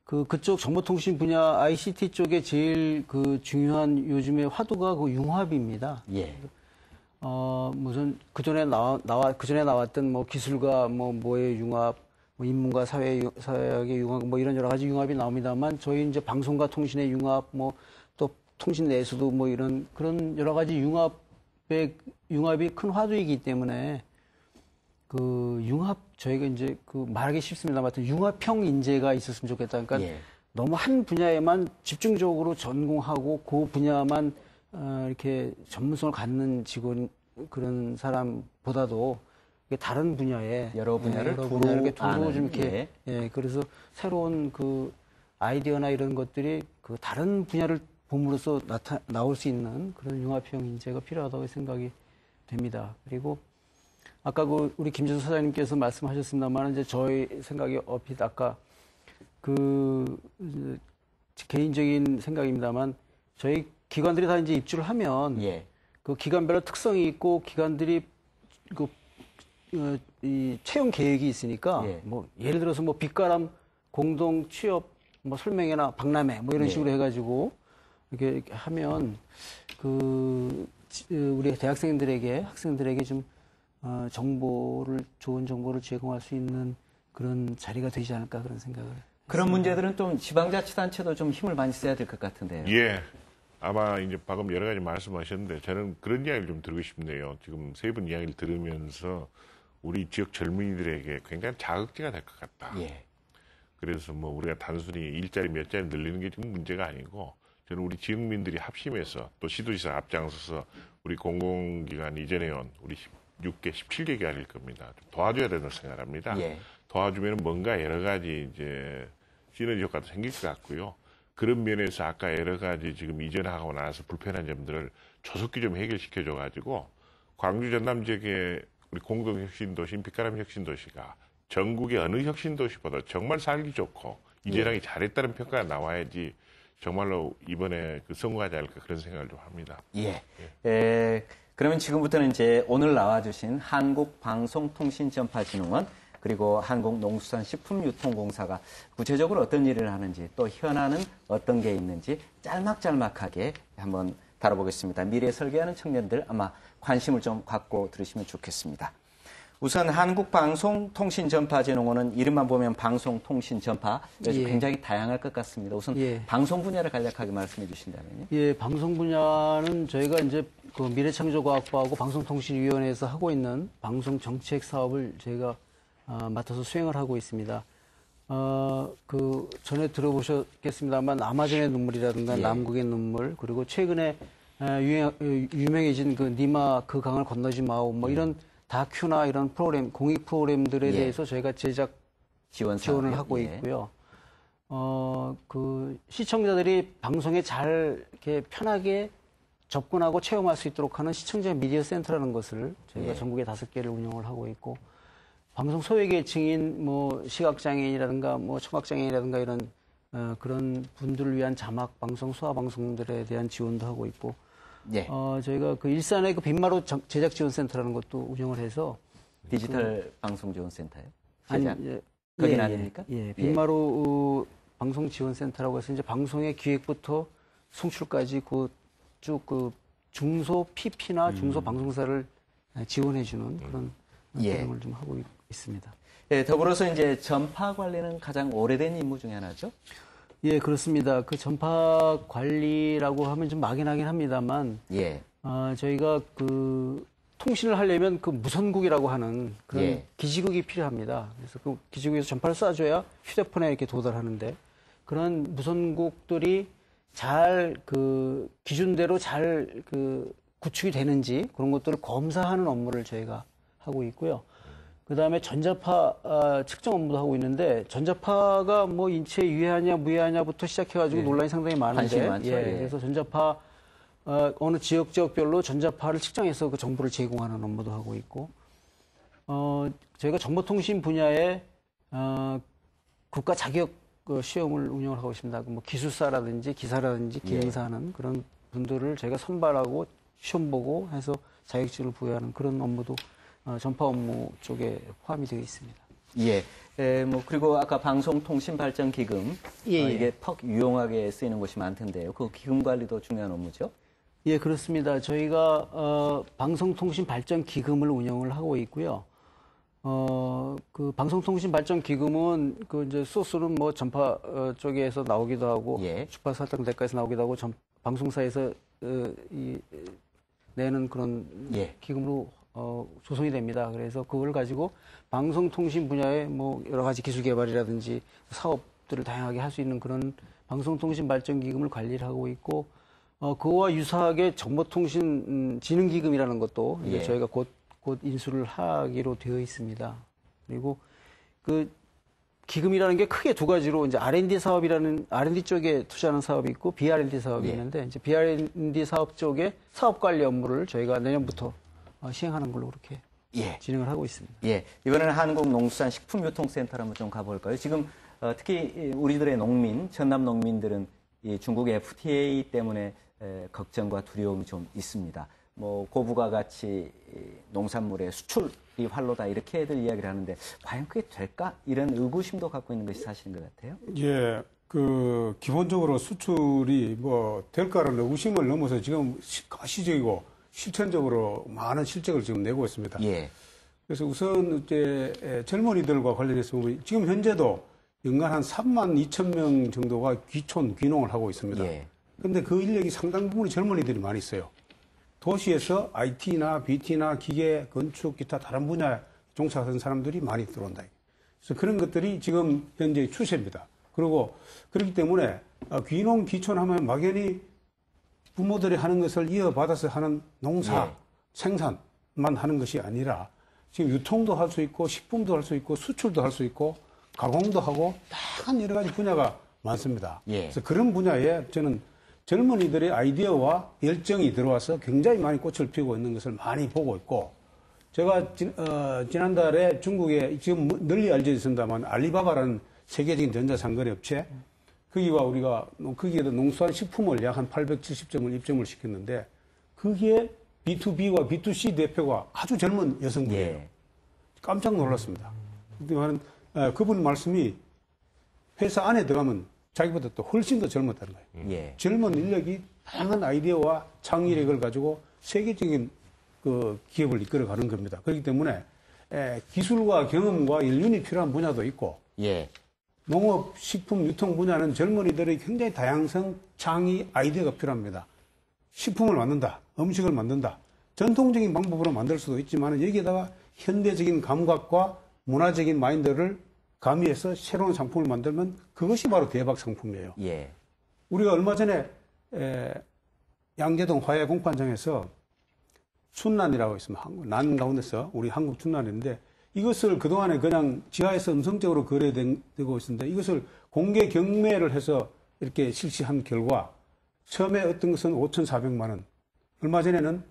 그쪽 정보통신 분야 ICT 쪽에 제일 중요한 요즘의 화두가 융합입니다. 예. 무슨 그전에 나왔던 기술과 뭐의 융합, 인문과 사회학의 융합, 이런 여러 가지 융합이 나옵니다만 저희 이제 방송과 통신의 융합, 또 통신 내에서도 이런 그런 여러 가지 융합이 큰 화두이기 때문에 저희가 이제 말하기 쉽습니다만 융합형 인재가 있었으면 좋겠다. 그러니까 너무 한 분야에만 집중적으로 전공하고 그 분야만 이렇게 전문성을 갖는 직원 그런 사람보다도 다른 분야에 여러 분야를 두루 좀 이렇게 그래서 새로운 아이디어나 이런 것들이 다른 분야를 봄으로써 나올 수 있는 그런 융합형 인재가 필요하다고 생각이 됩니다. 그리고 아까 우리 김재수 사장님께서 말씀하셨습니다만 이제 저희 생각이 얼핏 아까 개인적인 생각입니다만 저희 기관들이 다 이제 입주를 하면 그 기관별로 특성이 있고 기관들이 이 채용 계획이 있으니까 예. 뭐 예를 들어서 뭐 빛가람 공동 취업 뭐 설명회나 박람회 뭐 이런 예. 식으로 해가지고 이렇게 하면 우리 학생들에게 좀 좋은 정보를 제공할 수 있는 그런 자리가 되지 않을까 그런 생각을. 그런 문제들은 좀 지방자치단체도 좀 힘을 많이 써야 될 것 같은데요. 예. 아마 이제 방금 여러 가지 말씀하셨는데 저는 그런 이야기를 좀 드리고 싶네요. 지금 세 분 이야기를 들으면서 우리 지역 젊은이들에게 굉장히 자극제가 될 것 같다. 예. 그래서 뭐 우리가 단순히 일자리 몇 자리 늘리는 게 지금 문제가 아니고 저는 우리 지역민들이 합심해서 또 시도지사 앞장서서 우리 공공기관 이전해온 우리 16개, 17개 기관일 겁니다. 좀 도와줘야 된다고 생각합니다. 예. 도와주면 뭔가 여러 가지 이제 시너지 효과도 생길 것 같고요. 그런 면에서 아까 여러 가지 지금 이전하고 나서 불편한 점들을 조속히 좀 해결시켜줘가지고 광주 전남 지역의 우리 공동혁신도시, 빛가람 혁신도시가 전국의 어느 혁신도시보다 정말 살기 좋고 이전하기 잘했다는 평가가 나와야지 정말로 이번에 성공하지 않을까 그런 생각을 좀 합니다. 예. 그러면 지금부터는 이제 오늘 나와주신 한국방송통신전파진흥원 그리고 한국농수산식품유통공사가 구체적으로 어떤 일을 하는지 또 현안은 어떤 게 있는지 짤막짤막하게 한번 다뤄보겠습니다. 미래 설계하는 청년들 아마 관심을 좀 갖고 들으시면 좋겠습니다. 우선 한국방송통신전파진흥원은 이름만 보면 방송통신전파 그래서 예. 굉장히 다양할 것 같습니다. 우선 예. 방송 분야를 간략하게 말씀해 주신다면요. 예, 방송 분야는 저희가 이제 그 미래창조과학부하고 방송통신위원회에서 하고 있는 방송 정책 사업을 저희가 맡아서 수행을 하고 있습니다. 전에 들어보셨겠습니다만 아마존의 눈물이라든가 예. 남극의 눈물 그리고 최근에 유명해진 그 니마 그 강을 건너지 마오 뭐 이런 다큐나 이런 프로그램 공익 프로그램들에 예. 대해서 저희가 제작 지원을 하고 예. 있고요. 시청자들이 방송에 잘 이렇게 편하게 접근하고 체험할 수 있도록 하는 시청자 미디어 센터라는 것을 저희가 예. 전국에 5개를 운영을 하고 있고 방송 소외계층인 뭐 시각장애인이라든가 뭐 청각장애인이라든가 이런 그런 분들을 위한 자막 방송, 소아 방송들에 대한 지원도 하고 있고 예. 저희가 그 일산의 그 빈마루 제작 지원 센터라는 것도 운영을 해서 디지털 방송 지원 센터요? 거긴 아닙니까? 예, 빈마루 방송 지원 센터라고 해서 이제 방송의 기획부터 송출까지 쭉 중소 PP나 중소 방송사를 지원해주는 그런 활동을 좀 하고 있습니다. 예, 더불어서 이제 전파 관리는 가장 오래된 임무 중에 하나죠? 예, 그렇습니다. 그 전파 관리라고 하면 좀 막연하긴 합니다만, 예. 저희가 그 통신을 하려면 그 무선국이라고 하는 그런 예. 기지국이 필요합니다. 그래서 그 기지국에서 전파를 쏴줘야 휴대폰에 이렇게 도달하는데 그런 무선국들이 잘 그 기준대로 잘 그 구축이 되는지 그런 것들을 검사하는 업무를 저희가 하고 있고요. 그 다음에 전자파 측정 업무도 하고 있는데 전자파가 뭐 인체에 유해하냐 무해하냐부터 시작해가지고 논란이 상당히 많은데 관심이 많죠. 예. 그래서 전자파 어느 지역별로 전자파를 측정해서 그 정보를 제공하는 업무도 하고 있고 저희가 정보통신 분야에 국가 자격 시험을 운영을 하고 있습니다. 뭐 기술사라든지 기사라든지 기능사하는 그런 분들을 저희가 선발하고 시험 보고 해서 자격증을 부여하는 그런 업무도 전파 업무 쪽에 포함이 되어 있습니다. 예. 뭐 그리고 아까 방송통신발전기금 이게 퍽 유용하게 쓰이는 곳이 많던데요. 그 기금 관리도 중요한 업무죠? 예, 그렇습니다. 저희가 방송통신발전기금을 운영을 하고 있고요. 그 방송통신발전기금은 그 이제 소스는 뭐 전파 쪽에서 나오기도 하고 주파수 할당 대가에서 나오기도 하고 방송사에서 내는 그런 기금으로 조성이 됩니다. 그래서 그걸 가지고 방송통신 분야의 뭐 여러 가지 기술 개발이라든지 사업들을 다양하게 할 수 있는 그런 방송통신발전기금을 관리를 하고 있고 그와 유사하게 정보통신진흥기금이라는 것도 이제 저희가 곧 인수를 하기로 되어 있습니다. 그리고 그 기금이라는 게 크게 두 가지로 이제 R&D 사업이라는 R&D 쪽에 투자하는 사업이 있고 BR&D 사업이 있는데 이제 BR&D 사업 쪽에 사업 관리 업무를 저희가 내년부터 시행하는 걸로 그렇게 진행을 하고 있습니다. 예. 이번에는 한국농수산식품유통센터로 한번 좀 가볼까요? 지금 특히 우리들의 농민, 전남 농민들은 이 중국의 FTA 때문에 걱정과 두려움이 좀 있습니다. 뭐 고부가 가치 농산물의 수출 이 활로다 이렇게들 이야기를 하는데 과연 그게 될까? 이런 의구심도 갖고 있는 것이 사실인 것 같아요. 예, 기본적으로 수출이 될까라는 의구심을 넘어서 지금 가시적이고 실천적으로 많은 실적을 지금 내고 있습니다. 예. 그래서 우선 이제 젊은이들과 관련해서 보면 지금 현재도 연간 한 3만 2천 명 정도가 귀농을 하고 있습니다. 그런데 그 인력이 상당 부분이 젊은이들이 많이 있어요. 도시에서 IT나 BT나 기계, 건축, 기타 다른 분야에 종사하는 사람들이 많이 들어온다. 그래서 그런 것들이 지금 현재 추세입니다. 그리고 그렇기 때문에 귀농, 귀촌하면 막연히 부모들이 하는 것을 이어받아서 하는 농사, 생산만 하는 것이 아니라 지금 유통도 할 수 있고 식품도 할 수 있고 수출도 할 수 있고 가공도 하고 다양한 여러 가지 분야가 많습니다. 그래서 그런 분야에 저는 젊은이들의 아이디어와 열정이 들어와서 굉장히 많이 꽃을 피우고 있는 것을 많이 보고 있고, 제가 지난달에 중국에 지금 널리 알려져 있습니다만 알리바바라는 세계적인 전자상거래 업체, 거기에도 농수산식품을 약 한 870점을 입점을 시켰는데 거기에 B2B와 B2C 대표가 아주 젊은 여성분이에요. 깜짝 놀랐습니다. 그분 말씀이 회사 안에 들어가면 자기보다 또 훨씬 더 젊었다는 거예요. 젊은 인력이 다양한 아이디어와 창의력을 가지고 세계적인 기업을 이끌어가는 겁니다. 그렇기 때문에 기술과 경험과 연륜이 필요한 분야도 있고, 농업, 식품, 유통 분야는 젊은이들의 굉장히 다양성, 창의, 아이디어가 필요합니다. 식품을 만든다, 음식을 만든다, 전통적인 방법으로 만들 수도 있지만 여기에다가 현대적인 감각과 문화적인 마인드를 가미해서 새로운 상품을 만들면 그것이 바로 대박 상품이에요. 우리가 얼마 전에 양재동 화해 공판장에서 춘란이라고 있습니다. 난 가운데서 우리 한국 춘란인데 이것을 그동안에 그냥 지하에서 음성적으로 거래되고 있었는데 이것을 공개 경매를 해서 이렇게 실시한 결과 처음에 어떤 것은 5,400만 원, 얼마 전에는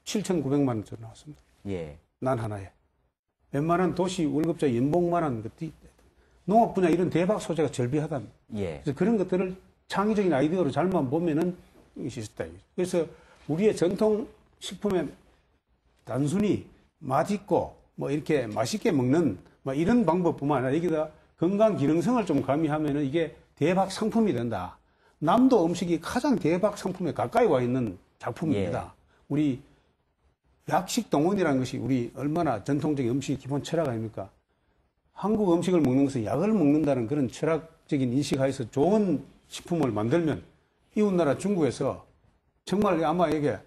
7,900만 원짜리 나왔습니다. 난 하나에. 웬만한 도시 월급자 연봉만한 것들이 농업 분야 이런 대박 소재가 절비하다. 그래서 그런 것들을 창의적인 아이디어로 잘만 보면은 이것이 있다. 그래서 우리의 전통 식품에 단순히 맛있고 이렇게 맛있게 먹는 이런 방법뿐만 아니라 여기다 건강 기능성을 좀 가미하면은 이게 대박 상품이 된다. 남도 음식이 가장 대박 상품에 가까이 와 있는 작품입니다. 우리 약식 동원이라는 것이 우리 얼마나 전통적인 음식의 기본 철학 아닙니까? 한국 음식을 먹는 것은 약을 먹는다는 그런 철학적인 인식 하에서 좋은 식품을 만들면 이웃나라 중국에서 정말 아마 이게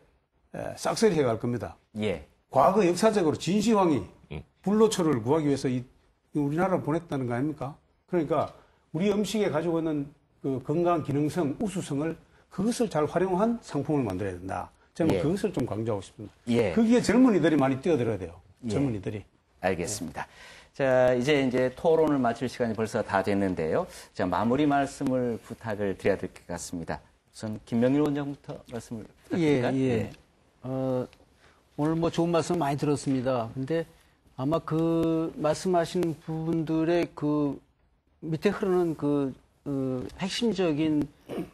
싹쓸이 해갈 겁니다. 과거 역사적으로 진시황이 불로초를 구하기 위해서 우리나라를 보냈다는 거 아닙니까? 그러니까 우리 음식에 가지고 있는 그 건강 기능성, 우수성을 그것을 잘 활용한 상품을 만들어야 된다. 저는 그것을 좀 강조하고 싶습니다. 거기에 젊은이들이 많이 뛰어들어야 돼요. 젊은이들이. 알겠습니다. 자, 이제 토론을 마칠 시간이 벌써 다 됐는데요. 자, 마무리 말씀을 부탁을 드려야 될 것 같습니다. 우선 김명일 원장부터 말씀을 부탁드릴까요? 오늘 좋은 말씀 많이 들었습니다. 근데 아마 그 말씀하신 부분들의 그 밑에 흐르는 핵심적인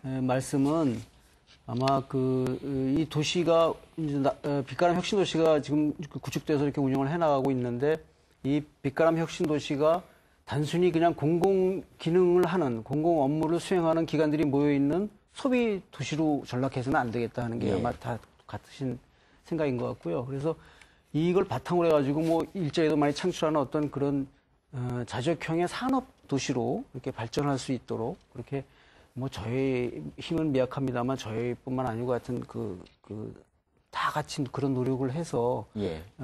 말씀은 아마 이 도시가 이제 빛가람 혁신도시가 지금 구축돼서 이렇게 운영을 해나가고 있는데 이 빛가람 혁신도시가 단순히 그냥 공공 기능을 하는 공공 업무를 수행하는 기관들이 모여 있는 소비 도시로 전락해서는 안 되겠다는 게 아마 다 같으신 생각인 것 같고요. 그래서 이걸 바탕으로 해가지고 일자리도 많이 창출하는 어떤 그런 자적형의 산업 도시로 이렇게 발전할 수 있도록 그렇게 저희 힘은 미약합니다만 저희뿐만 아니고 같은 다 같이 그런 노력을 해서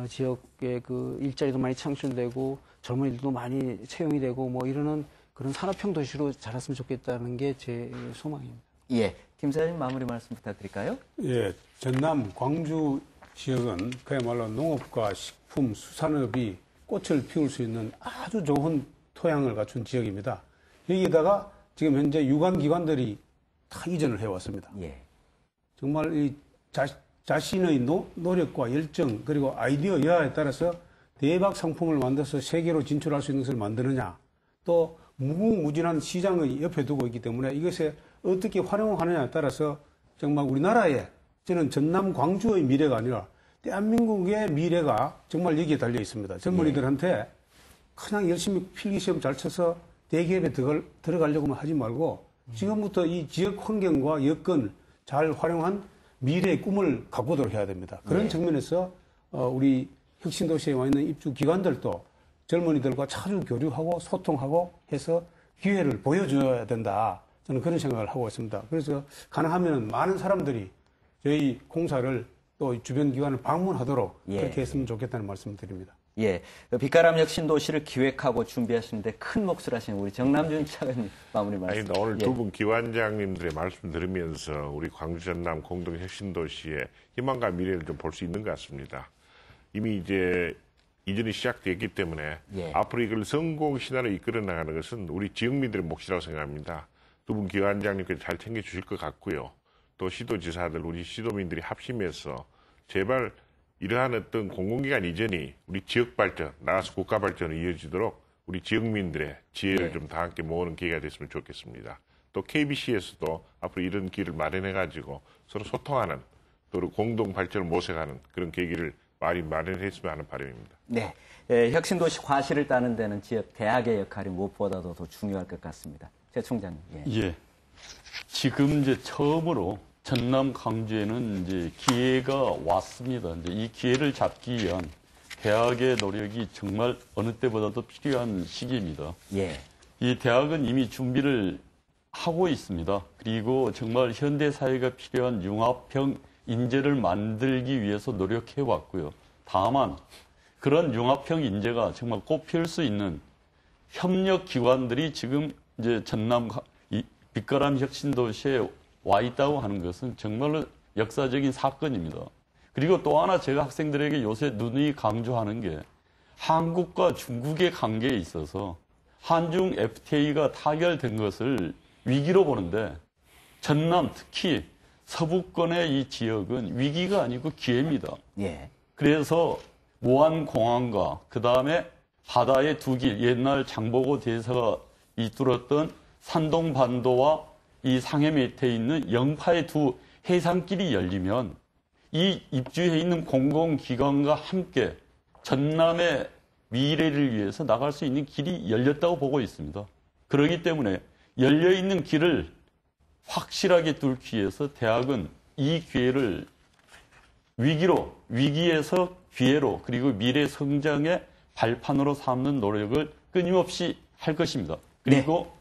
지역의 일자리도 많이 창출되고 젊은이들도 많이 채용이 되고 이러는 그런 산업형 도시로 자랐으면 좋겠다는 게 제 소망입니다. 김 사장님 마무리 말씀 부탁드릴까요? 전남 광주 지역은 그야말로 농업과 식품, 수산업이 꽃을 피울 수 있는 아주 좋은 토양을 갖춘 지역입니다. 여기에다가 지금 현재 유관기관들이 다 이전을 해왔습니다. 정말 이 자신의 노력과 열정 그리고 아이디어 여하에 따라서 대박 상품을 만들어서 세계로 진출할 수 있는 것을 만드느냐, 또 무궁무진한 시장을 옆에 두고 있기 때문에 이것에 어떻게 활용하느냐에 따라서 정말 우리나라의 저는 전남 광주의 미래가 아니라 대한민국의 미래가 정말 여기에 달려 있습니다. 젊은이들한테 그냥 열심히 필기시험 잘 쳐서 대기업에 들어가려고만 하지 말고 지금부터 이 지역 환경과 여건 잘 활용한 미래의 꿈을 가꾸도록 해야 됩니다. 그런 측면에서 우리 혁신도시에 와 있는 입주 기관들도 젊은이들과 자주 교류하고 소통하고 해서 기회를 보여줘야 된다. 저는 그런 생각을 하고 있습니다. 그래서 가능하면 많은 사람들이 저희 공사를 또 주변 기관을 방문하도록 그렇게 했으면 좋겠다는 말씀을 드립니다. 예, 빛가람 혁신도시를 기획하고 준비하시는데 큰 몫을 하신 우리 정남준 차관님 마무리 말씀. 아니, 오늘 두 분 기관장님들의 말씀 들으면서 우리 광주 전남 공동 혁신도시의 희망과 미래를 좀 볼 수 있는 것 같습니다. 이미 이제 이전이 시작됐기 때문에 앞으로 이걸 성공 신화로 이끌어 나가는 것은 우리 지역민들의 몫이라고 생각합니다. 두 분 기관장님께서 잘 챙겨주실 것 같고요. 또 시도지사들, 우리 시도민들이 합심해서 제발 이러한 어떤 공공기관 이전이 우리 지역 발전, 나아가서 국가 발전으로 이어지도록 우리 지역민들의 지혜를 좀 다 함께 모으는 기회가 됐으면 좋겠습니다. 또 KBC에서도 앞으로 이런 길을 마련해가지고 서로 소통하는 또 공동 발전을 모색하는 그런 계기를 많이 마련했으면 하는 바람입니다. 네, 혁신도시 과실을 따는 데는 지역 대학의 역할이 무엇보다도 더 중요할 것 같습니다. 제 총장님. 예. 지금 이제 처음으로 전남 광주에는 이제 기회가 왔습니다. 이제 이 기회를 잡기 위한 대학의 노력이 정말 어느 때보다도 필요한 시기입니다. 이 대학은 이미 준비를 하고 있습니다. 그리고 정말 현대 사회가 필요한 융합형 인재를 만들기 위해서 노력해 왔고요. 다만 그런 융합형 인재가 정말 꽃피울 수 있는 협력 기관들이 지금 이제 전남 빛가람 혁신도시에 와 있다고 하는 것은 정말로 역사적인 사건입니다. 그리고 또 하나 제가 학생들에게 요새 누누이 강조하는 게 한국과 중국의 관계에 있어서 한중 FTA가 타결된 것을 위기로 보는데 전남 특히 서부권의 이 지역은 위기가 아니고 기회입니다. 그래서 무안공항과 그다음에 바다의 두 길, 옛날 장보고 대사가 이끌었던 산동반도와 이 상해 밑에 있는 영파의 두 해상길이 열리면 이 입주해 있는 공공기관과 함께 전남의 미래를 위해서 나갈 수 있는 길이 열렸다고 보고 있습니다. 그렇기 때문에 열려있는 길을 확실하게 뚫기 위해서 대학은 이 기회를 위기에서 기회로 그리고 미래 성장의 발판으로 삼는 노력을 끊임없이 할 것입니다. 그리고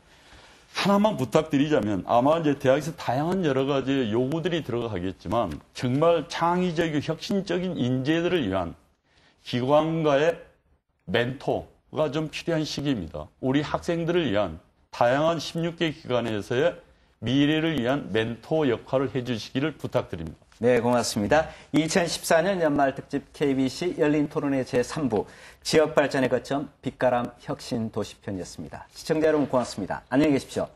하나만 부탁드리자면 아마 이제 대학에서 다양한 여러 가지 요구들이 들어가겠지만 정말 창의적이고 혁신적인 인재들을 위한 기관과의 멘토가 좀 필요한 시기입니다. 우리 학생들을 위한 다양한 16개 기관에서의 미래를 위한 멘토 역할을 해주시기를 부탁드립니다. 네, 고맙습니다. 2014년 연말 특집 KBC 열린 토론회 제3부 지역 발전의 거점 빛가람 혁신 도시편이었습니다. 시청자 여러분 고맙습니다. 안녕히 계십시오.